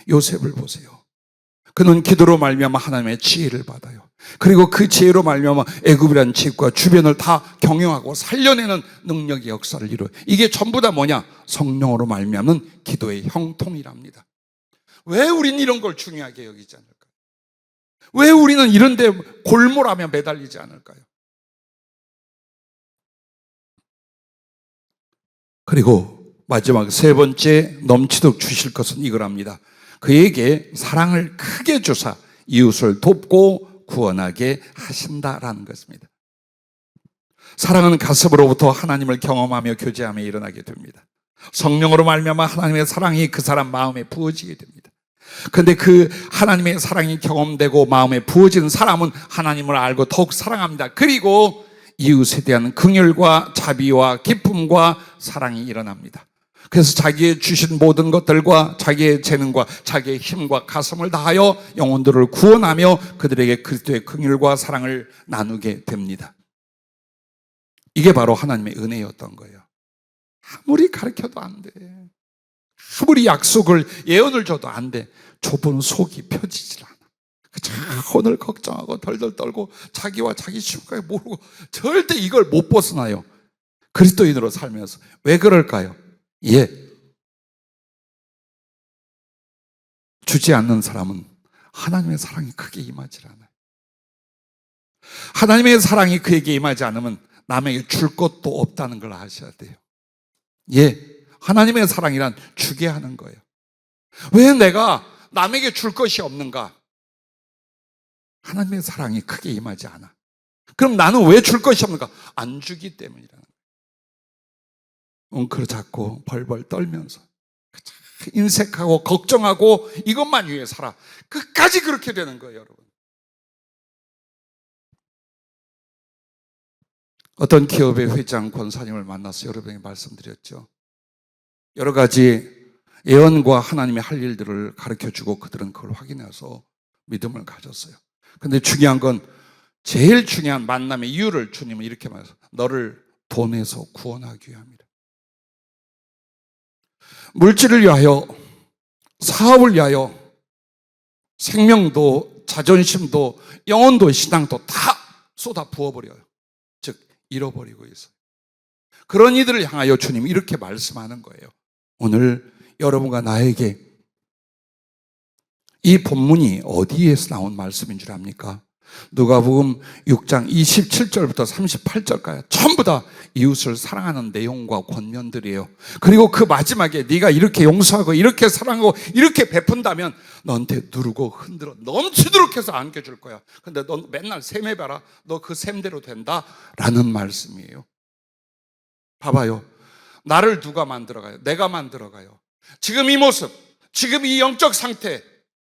Speaker 1: 요셉을 보세요. 그는 기도로 말미암아 하나님의 지혜를 받아요. 그리고 그 지혜로 말미암아 애굽이라는 집과 주변을 다 경영하고 살려내는 능력의 역사를 이루어요. 이게 전부 다 뭐냐? 성령으로 말미암은 기도의 형통이랍니다. 왜 우리는 이런 걸 중요하게 여기지 않을까요? 왜 우리는 이런 데 골몰하며 매달리지 않을까요? 그리고 마지막 세 번째 넘치도록 주실 것은 이거랍니다. 그에게 사랑을 크게 주사 이웃을 돕고 구원하게 하신다라는 것입니다. 사랑은 가슴으로부터 하나님을 경험하며 교제하며 일어나게 됩니다. 성령으로 말미암아 하나님의 사랑이 그 사람 마음에 부어지게 됩니다. 그런데 그 하나님의 사랑이 경험되고 마음에 부어지는 사람은 하나님을 알고 더욱 사랑합니다. 그리고 이웃에 대한 긍휼과 자비와 기쁨과 사랑이 일어납니다. 그래서 자기의 주신 모든 것들과 자기의 재능과 자기의 힘과 가슴을 다하여 영혼들을 구원하며 그들에게 그리스도의 긍휼과 사랑을 나누게 됩니다. 이게 바로 하나님의 은혜였던 거예요. 아무리 가르쳐도 안 돼. 아무리 약속을 예언을 줘도 안 돼. 좁은 속이 펴지질 않아. 오늘 걱정하고 덜덜 떨고 자기와 자기 친구가 모르고 절대 이걸 못 벗어나요. 그리스도인으로 살면서. 왜 그럴까요? 예. 주지 않는 사람은 하나님의 사랑이 크게 임하지 않아요. 하나님의 사랑이 그에게 임하지 않으면 남에게 줄 것도 없다는 걸 아셔야 돼요. 예. 하나님의 사랑이란 주게 하는 거예요. 왜 내가 남에게 줄 것이 없는가? 하나님의 사랑이 크게 임하지 않아. 그럼 나는 왜 줄 것이 없는가? 안 주기 때문이라는 거예요. 웅크려 잡고 벌벌 떨면서 인색하고 걱정하고 이것만 위해 살아. 끝까지 그렇게 되는 거예요, 여러분. 어떤 기업의 회장 권사님을 만나서 여러분에게 말씀드렸죠. 여러 가지 예언과 하나님의 할 일들을 가르쳐주고 그들은 그걸 확인해서 믿음을 가졌어요. 근데 중요한 건 제일 중요한 만남의 이유를 주님은 이렇게 말해서 너를 돈에서 구원하기 위함이라. 물질을 위하여, 사업을 위하여 생명도 자존심도 영혼도 신앙도 다 쏟아 부어버려요. 즉 잃어버리고 있어요. 그런 이들을 향하여 주님이 이렇게 말씀하는 거예요. 오늘 여러분과 나에게 이 본문이 어디에서 나온 말씀인 줄 압니까? 누가복음 6장 27절부터 38절까지 전부 다 이웃을 사랑하는 내용과 권면들이에요. 그리고 그 마지막에 네가 이렇게 용서하고 이렇게 사랑하고 이렇게 베푼다면 너한테 누르고 흔들어 넘치도록 해서 안겨줄 거야. 근데 너 맨날 셈해봐라. 너 그 셈대로 된다 라는 말씀이에요. 봐봐요. 나를 누가 만들어가요? 내가 만들어가요. 지금 이 모습, 지금 이 영적 상태,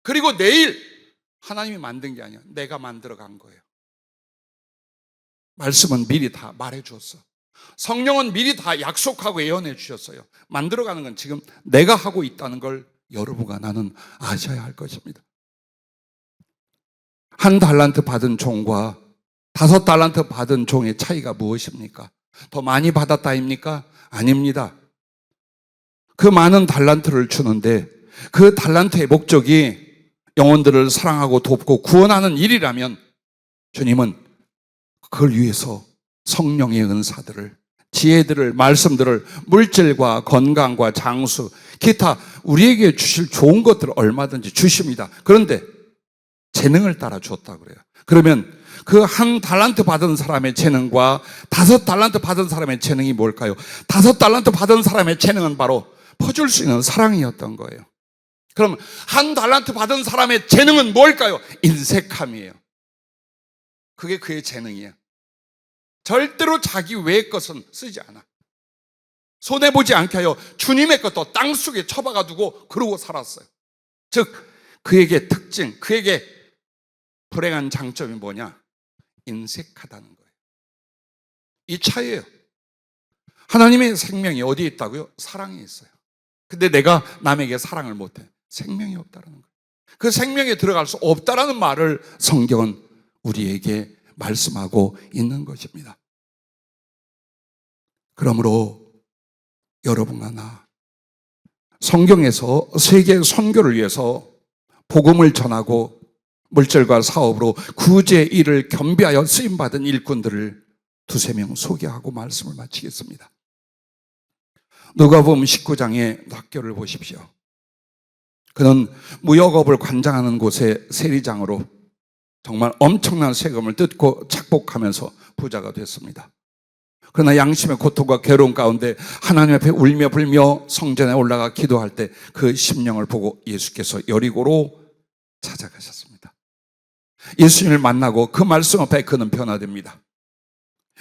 Speaker 1: 그리고 내일 하나님이 만든 게 아니야. 내가 만들어간 거예요. 말씀은 미리 다 말해 주었어. 성령은 미리 다 약속하고 예언해 주셨어요. 만들어가는 건 지금 내가 하고 있다는 걸 여러분과 나는 아셔야 할 것입니다. 1달란트 받은 종과 5달란트 받은 종의 차이가 무엇입니까? 더 많이 받았다입니까? 아닙니다. 그 많은 달란트를 주는데 그 달란트의 목적이 영혼들을 사랑하고 돕고 구원하는 일이라면 주님은 그걸 위해서 성령의 은사들을, 지혜들을, 말씀들을, 물질과 건강과 장수, 기타 우리에게 주실 좋은 것들을 얼마든지 주십니다. 그런데 재능을 따라 주었다 그래요. 그러면 그 한 달란트 받은 사람의 재능과 5달란트 받은 사람의 재능이 뭘까요? 5달란트 받은 사람의 재능은 바로 퍼줄 수 있는 사랑이었던 거예요. 그럼 한 달란트 받은 사람의 재능은 뭘까요? 인색함이에요. 그게 그의 재능이에요. 절대로 자기 외의 것은 쓰지 않아. 손해보지 않게 하여 주님의 것도 땅속에 처박아 두고 그러고 살았어요. 즉 그에게 특징, 그에게 불행한 장점이 뭐냐? 인색하다는 거예요. 이 차이예요. 하나님의 생명이 어디에 있다고요? 사랑에 있어요. 근데 내가 남에게 사랑을 못해. 생명이 없다는 거예요. 그 생명에 들어갈 수 없다라는 말을 성경은 우리에게 말씀하고 있는 것입니다. 그러므로 여러분과 나, 성경에서 세계 선교를 위해서 복음을 전하고 물질과 사업으로 구제 일을 겸비하여 쓰임받은 일꾼들을 2-3명 소개하고 말씀을 마치겠습니다. 누가복음 19장의 학교를 보십시오. 그는 무역업을 관장하는 곳의 세리장으로 정말 엄청난 세금을 뜯고 착복하면서 부자가 됐습니다. 그러나 양심의 고통과 괴로움 가운데 하나님 앞에 울며 불며 성전에 올라가 기도할 때 그 심령을 보고 예수께서 여리고로 찾아가셨습니다. 예수님을 만나고 그 말씀 앞에 그는 변화됩니다.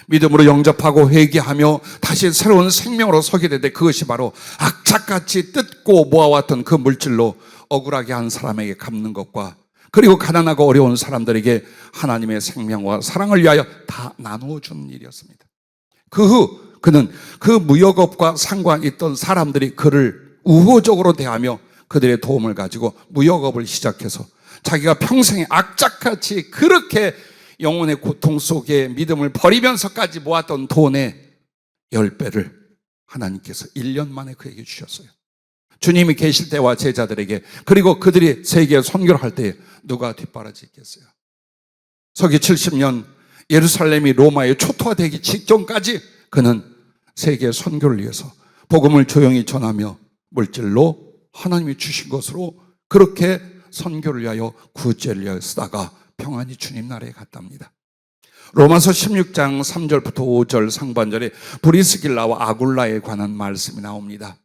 Speaker 1: 믿음으로 영접하고 회개하며 다시 새로운 생명으로 서게 되는데 그것이 바로 악착같이 뜯고 모아왔던 그 물질로 억울하게 한 사람에게 갚는 것과 그리고 가난하고 어려운 사람들에게 하나님의 생명과 사랑을 위하여 다 나누어 주는 일이었습니다. 그 후 그는 그 무역업과 상관 있던 사람들이 그를 우호적으로 대하며 그들의 도움을 가지고 무역업을 시작해서 자기가 평생에 악착같이 그렇게 영혼의 고통 속에 믿음을 버리면서까지 모았던 돈의 10배를 하나님께서 1년 만에 그에게 주셨어요. 주님이 계실 때와 제자들에게, 그리고 그들이 세계에 선교를 할 때 누가 뒷바라지겠어요? 서기 70년 예루살렘이 로마에 초토화되기 직전까지 그는 세계 선교를 위해서 복음을 조용히 전하며 물질로 하나님이 주신 것으로 그렇게 선교를 위하여 구제를 위하여 쓰다가 평안히 주님 나라에 갔답니다. 로마서 16장 3절부터 5절 상반절에 브리스길라와 아굴라에 관한 말씀이 나옵니다.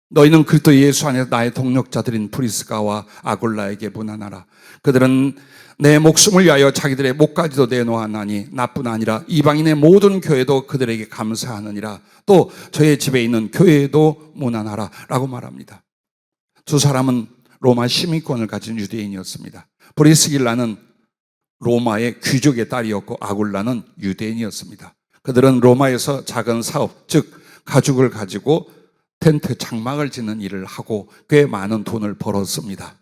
Speaker 1: 너희는 그리스도 예수 안에서 나의 동력자들인 브리스가와 아굴라에게 문안하라. 그들은 내 목숨을 위하여 자기들의 목까지도 내놓았나니 나뿐 아니라 이방인의 모든 교회도 그들에게 감사하느니라. 또 저의 집에 있는 교회에도 문안하라 라고 말합니다. 두 사람은 로마 시민권을 가진 유대인이었습니다. 브리스길라는 로마의 귀족의 딸이었고 아굴라는 유대인이었습니다. 그들은 로마에서 작은 사업, 즉 가죽을 가지고 텐트 장막을 짓는 일을 하고 꽤 많은 돈을 벌었습니다.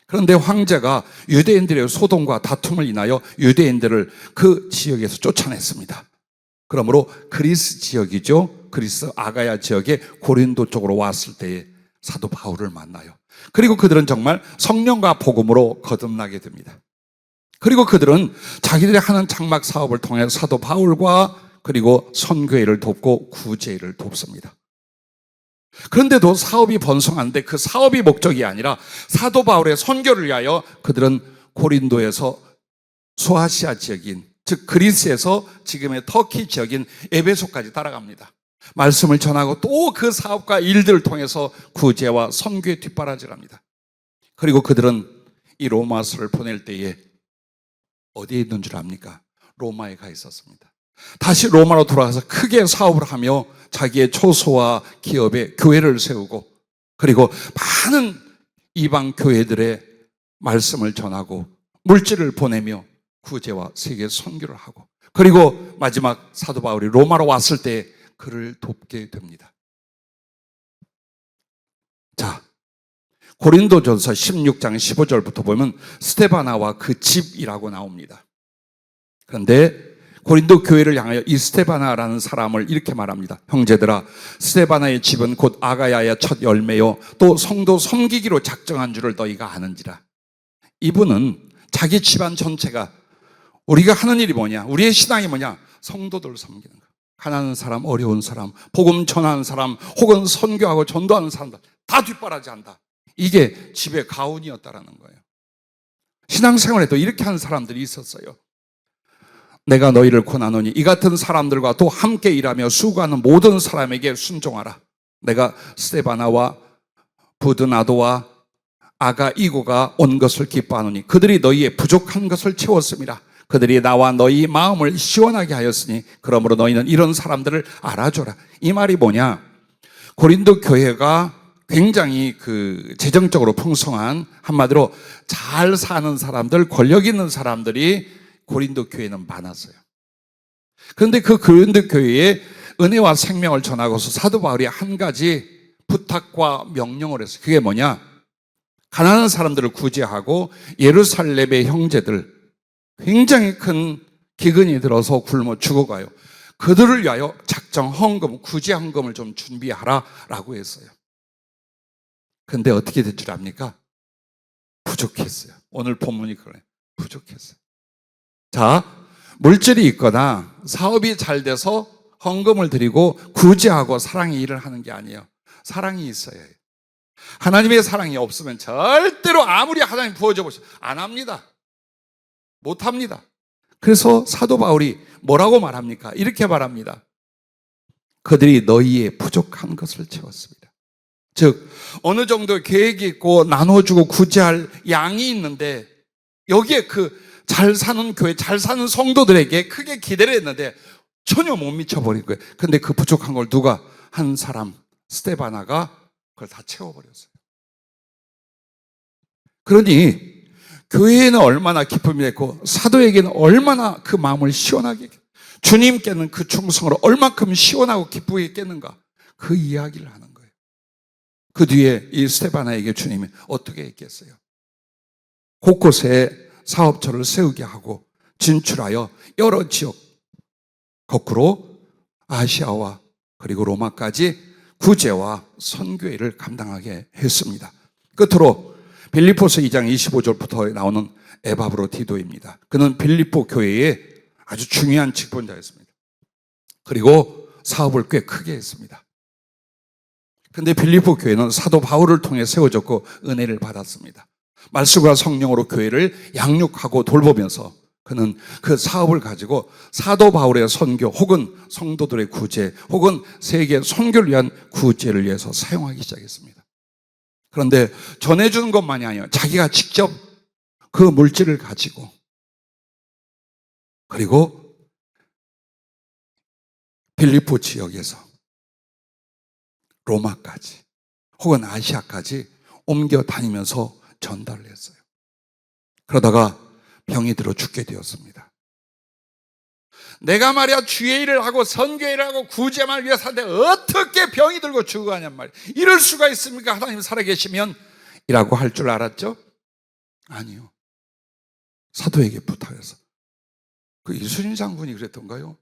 Speaker 1: 그런데 황제가 유대인들의 소동과 다툼을 인하여 유대인들을 그 지역에서 쫓아냈습니다. 그러므로 그리스 지역이죠. 그리스 아가야 지역의 고린도 쪽으로 왔을 때에 사도 바울을 만나요. 그리고 그들은 정말 성령과 복음으로 거듭나게 됩니다. 그리고 그들은 자기들이 하는 장막 사업을 통해 사도 바울과 그리고 선교회를 돕고 구제를 돕습니다. 그런데도 사업이 번성하는데 그 사업이 목적이 아니라 사도 바울의 선교를 위하여 그들은 고린도에서 소아시아 지역인, 즉 그리스에서 지금의 터키 지역인 에베소까지 따라갑니다. 말씀을 전하고 또 그 사업과 일들을 통해서 구제와 선교에 뒷바라지를 합니다. 그리고 그들은 이 로마서를 보낼 때에 어디에 있는 줄 압니까? 로마에 가 있었습니다. 다시 로마로 돌아가서 크게 사업을 하며 자기의 초소와 기업에 교회를 세우고 그리고 많은 이방 교회들의 말씀을 전하고 물질을 보내며 구제와 세계 선교를 하고 그리고 마지막 사도 바울이 로마로 왔을 때 그를 돕게 됩니다. 자, 고린도전서 16장 15절부터 보면 스데바나와 그 집이라고 나옵니다. 그런데 고린도 교회를 향하여 이 스데바나라는 사람을 이렇게 말합니다. 형제들아, 스데바나의 집은 곧 아가야의 첫 열매요 또 성도 섬기기로 작정한 줄을 너희가 아는지라. 이분은 자기 집안 전체가, 우리가 하는 일이 뭐냐, 우리의 신앙이 뭐냐, 성도들을 섬기는 거야. 가난한 사람, 어려운 사람, 복음 전하는 사람, 혹은 선교하고 전도하는 사람들 다 뒷바라지한다. 이게 집의 가훈이었다라는 거예요. 신앙생활에도 이렇게 하는 사람들이 있었어요. 내가 너희를 권하노니 이 같은 사람들과 또 함께 일하며 수고하는 모든 사람에게 순종하라. 내가 스데바나와 부드나도와 아가 이고가 온 것을 기뻐하노니 그들이 너희의 부족한 것을 채웠음이라. 그들이 나와 너희 마음을 시원하게 하였으니 그러므로 너희는 이런 사람들을 알아줘라. 이 말이 뭐냐? 고린도 교회가 굉장히 재정적으로 풍성한, 한마디로 잘 사는 사람들, 권력 있는 사람들이 고린도 교회는 많았어요. 그런데 그 고린도 교회에 은혜와 생명을 전하고서 사도 바울이 한 가지 부탁과 명령을 했어요. 그게 뭐냐? 가난한 사람들을 구제하고 예루살렘의 형제들, 굉장히 큰 기근이 들어서 굶어 죽어가요. 그들을 위하여 작정 헌금, 구제 헌금을 좀 준비하라라고 했어요. 근데 어떻게 될 줄 압니까? 부족했어요. 오늘 본문이 그래요. 부족했어요. 자, 물질이 있거나 사업이 잘 돼서 헌금을 드리고 구제하고 사랑의 일을 하는 게 아니에요. 사랑이 있어야 해요. 하나님의 사랑이 없으면 절대로 아무리 하나님 부어줘 보셔 안 합니다. 못 합니다. 그래서 사도 바울이 뭐라고 말합니까? 이렇게 말합니다. 그들이 너희의 부족한 것을 채웠습니다. 즉 어느 정도 계획이 있고 나눠주고 구제할 양이 있는데, 여기에 잘 사는 교회, 잘 사는 성도들에게 크게 기대를 했는데 전혀 못 미쳐버린 거예요. 근데 그 부족한 걸 누가, 한 사람, 스데바나가 그걸 다 채워버렸어요. 그러니 교회에는 얼마나 기쁨이 됐고 사도에게는 얼마나 그 마음을 시원하게, 주님께는 그 충성으로 얼마큼 시원하고 기쁘게 했겠는가, 그 이야기를 하는 거예요. 그 뒤에 이 스데바나에게 주님이 어떻게 했겠어요? 곳곳에 사업처를 세우게 하고 진출하여 여러 지역, 거꾸로 아시아와 그리고 로마까지 구제와 선교회를 감당하게 했습니다. 끝으로 빌립보서 2장 25절부터 나오는 에바브로디도입니다. 그는 빌립보 교회의 아주 중요한 직분자였습니다. 그리고 사업을 꽤 크게 했습니다. 그런데 빌립보 교회는 사도 바울을 통해 세워졌고 은혜를 받았습니다. 말씀과 성령으로 교회를 양육하고 돌보면서 그는 그 사업을 가지고 사도 바울의 선교 혹은 성도들의 구제 혹은 세계 선교를 위한 구제를 위해서 사용하기 시작했습니다. 그런데 전해주는 것만이 아니에요. 자기가 직접 그 물질을 가지고, 그리고 빌립보 지역에서 로마까지 혹은 아시아까지 옮겨 다니면서 전달을 했어요. 그러다가 병이 들어 죽게 되었습니다. 내가 말이야 주의 일을 하고 선교의 일을 하고 구제만 위해서 사는데 어떻게 병이 들고 죽어가냔 말이야. 이럴 수가 있습니까? 하나님 살아계시면 이라고 할 줄 알았죠? 아니요. 사도에게 부탁해서, 그 이순신 장군이 그랬던가요?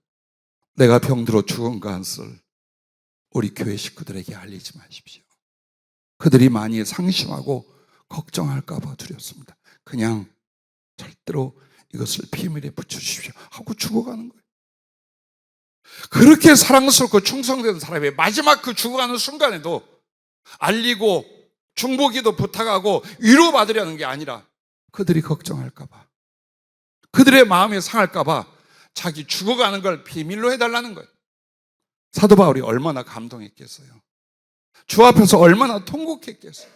Speaker 1: 내가 병들어 죽은 것을 우리 교회 식구들에게 알리지 마십시오. 그들이 많이 상심하고 걱정할까 봐 두렵습니다. 그냥 절대로 이것을 비밀에 붙여주십시오 하고 죽어가는 거예요. 그렇게 사랑스럽고 충성된 사람이 마지막 그 죽어가는 순간에도 알리고 중보기도 부탁하고 위로받으려는 게 아니라 그들이 걱정할까 봐, 그들의 마음이 상할까 봐 자기 죽어가는 걸 비밀로 해달라는 거예요. 사도 바울이 얼마나 감동했겠어요. 주 앞에서 얼마나 통곡했겠어요.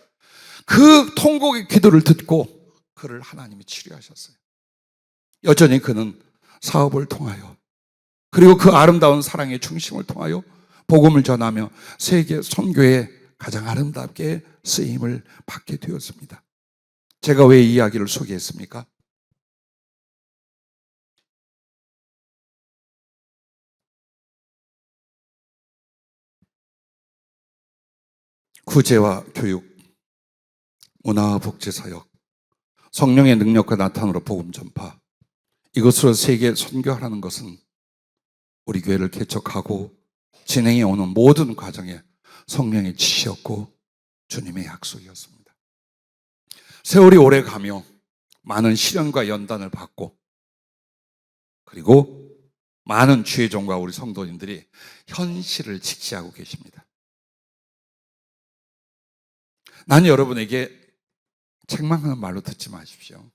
Speaker 1: 그 통곡의 기도를 듣고 그를 하나님이 치료하셨어요. 여전히 그는 사업을 통하여 그리고 그 아름다운 사랑의 중심을 통하여 복음을 전하며 세계 선교에 가장 아름답게 쓰임을 받게 되었습니다. 제가 왜 이 이야기를 소개했습니까? 구제와 교육, 문화와 복지 사역, 성령의 능력과 나타남으로 복음 전파, 이것으로 세계 선교하라는 것은 우리 교회를 개척하고 진행해 오는 모든 과정에 성령의 지시였고 주님의 약속이었습니다. 세월이 오래 가며 많은 시련과 연단을 받고 그리고 많은 주의 종과 우리 성도님들이 현실을 직시하고 계십니다. 난 여러분에게 책망하는 말로 듣지 마십시오.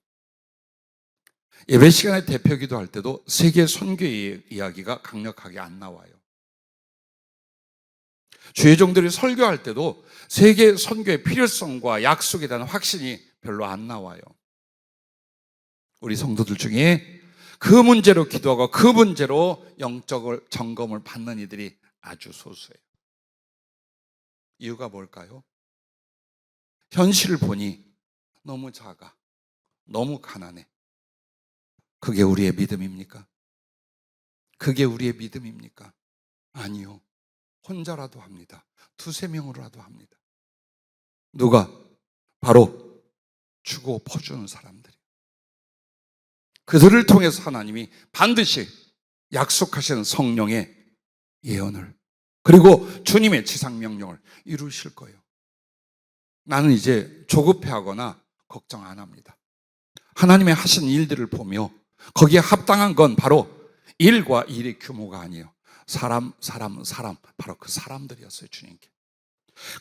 Speaker 1: 예배 시간에 대표 기도할 때도 세계 선교의 이야기가 강력하게 안 나와요. 주의 종들이 설교할 때도 세계 선교의 필요성과 약속에 대한 확신이 별로 안 나와요. 우리 성도들 중에 그 문제로 기도하고 그 문제로 영적 점검을 받는 이들이 아주 소수예요. 이유가 뭘까요? 현실을 보니 너무 작아, 너무 가난해. 그게 우리의 믿음입니까? 그게 우리의 믿음입니까? 아니요. 혼자라도 합니다. 두세 명으로라도 합니다. 누가? 바로 주고 퍼주는 사람들이. 그들을 통해서 하나님이 반드시 약속하시는 성령의 예언을 그리고 주님의 지상명령을 이루실 거예요. 나는 이제 조급해하거나 걱정 안 합니다. 하나님의 하신 일들을 보며 거기에 합당한 건 바로 일과 일의 규모가 아니에요. 사람, 바로 그 사람들이었어요, 주님께.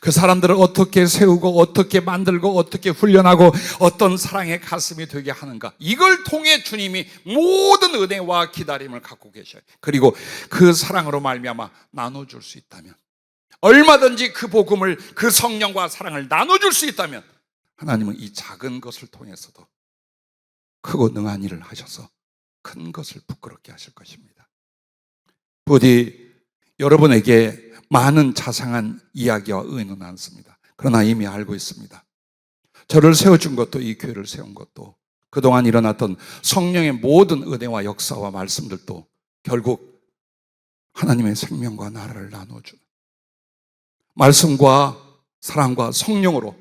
Speaker 1: 그 사람들을 어떻게 세우고 어떻게 만들고 어떻게 훈련하고 어떤 사랑의 가슴이 되게 하는가, 이걸 통해 주님이 모든 은혜와 기다림을 갖고 계셔요. 그리고 그 사랑으로 말미암아 나눠줄 수 있다면, 얼마든지 그 복음을, 그 성령과 사랑을 나눠줄 수 있다면 하나님은 이 작은 것을 통해서도 크고 능한 일을 하셔서 큰 것을 부끄럽게 하실 것입니다. 부디 여러분에게 많은 자상한 이야기와 의논은 않습니다. 그러나 이미 알고 있습니다. 저를 세워준 것도, 이 교회를 세운 것도, 그동안 일어났던 성령의 모든 은혜와 역사와 말씀들도 결국 하나님의 생명과 나라를 나눠주는, 말씀과 사랑과 성령으로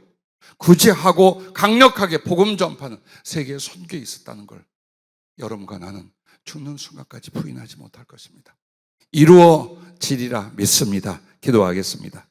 Speaker 1: 구제하고 강력하게 복음 전파는 세계에 선교에 있었다는 걸 여러분과 나는 죽는 순간까지 부인하지 못할 것입니다. 이루어지리라 믿습니다. 기도하겠습니다.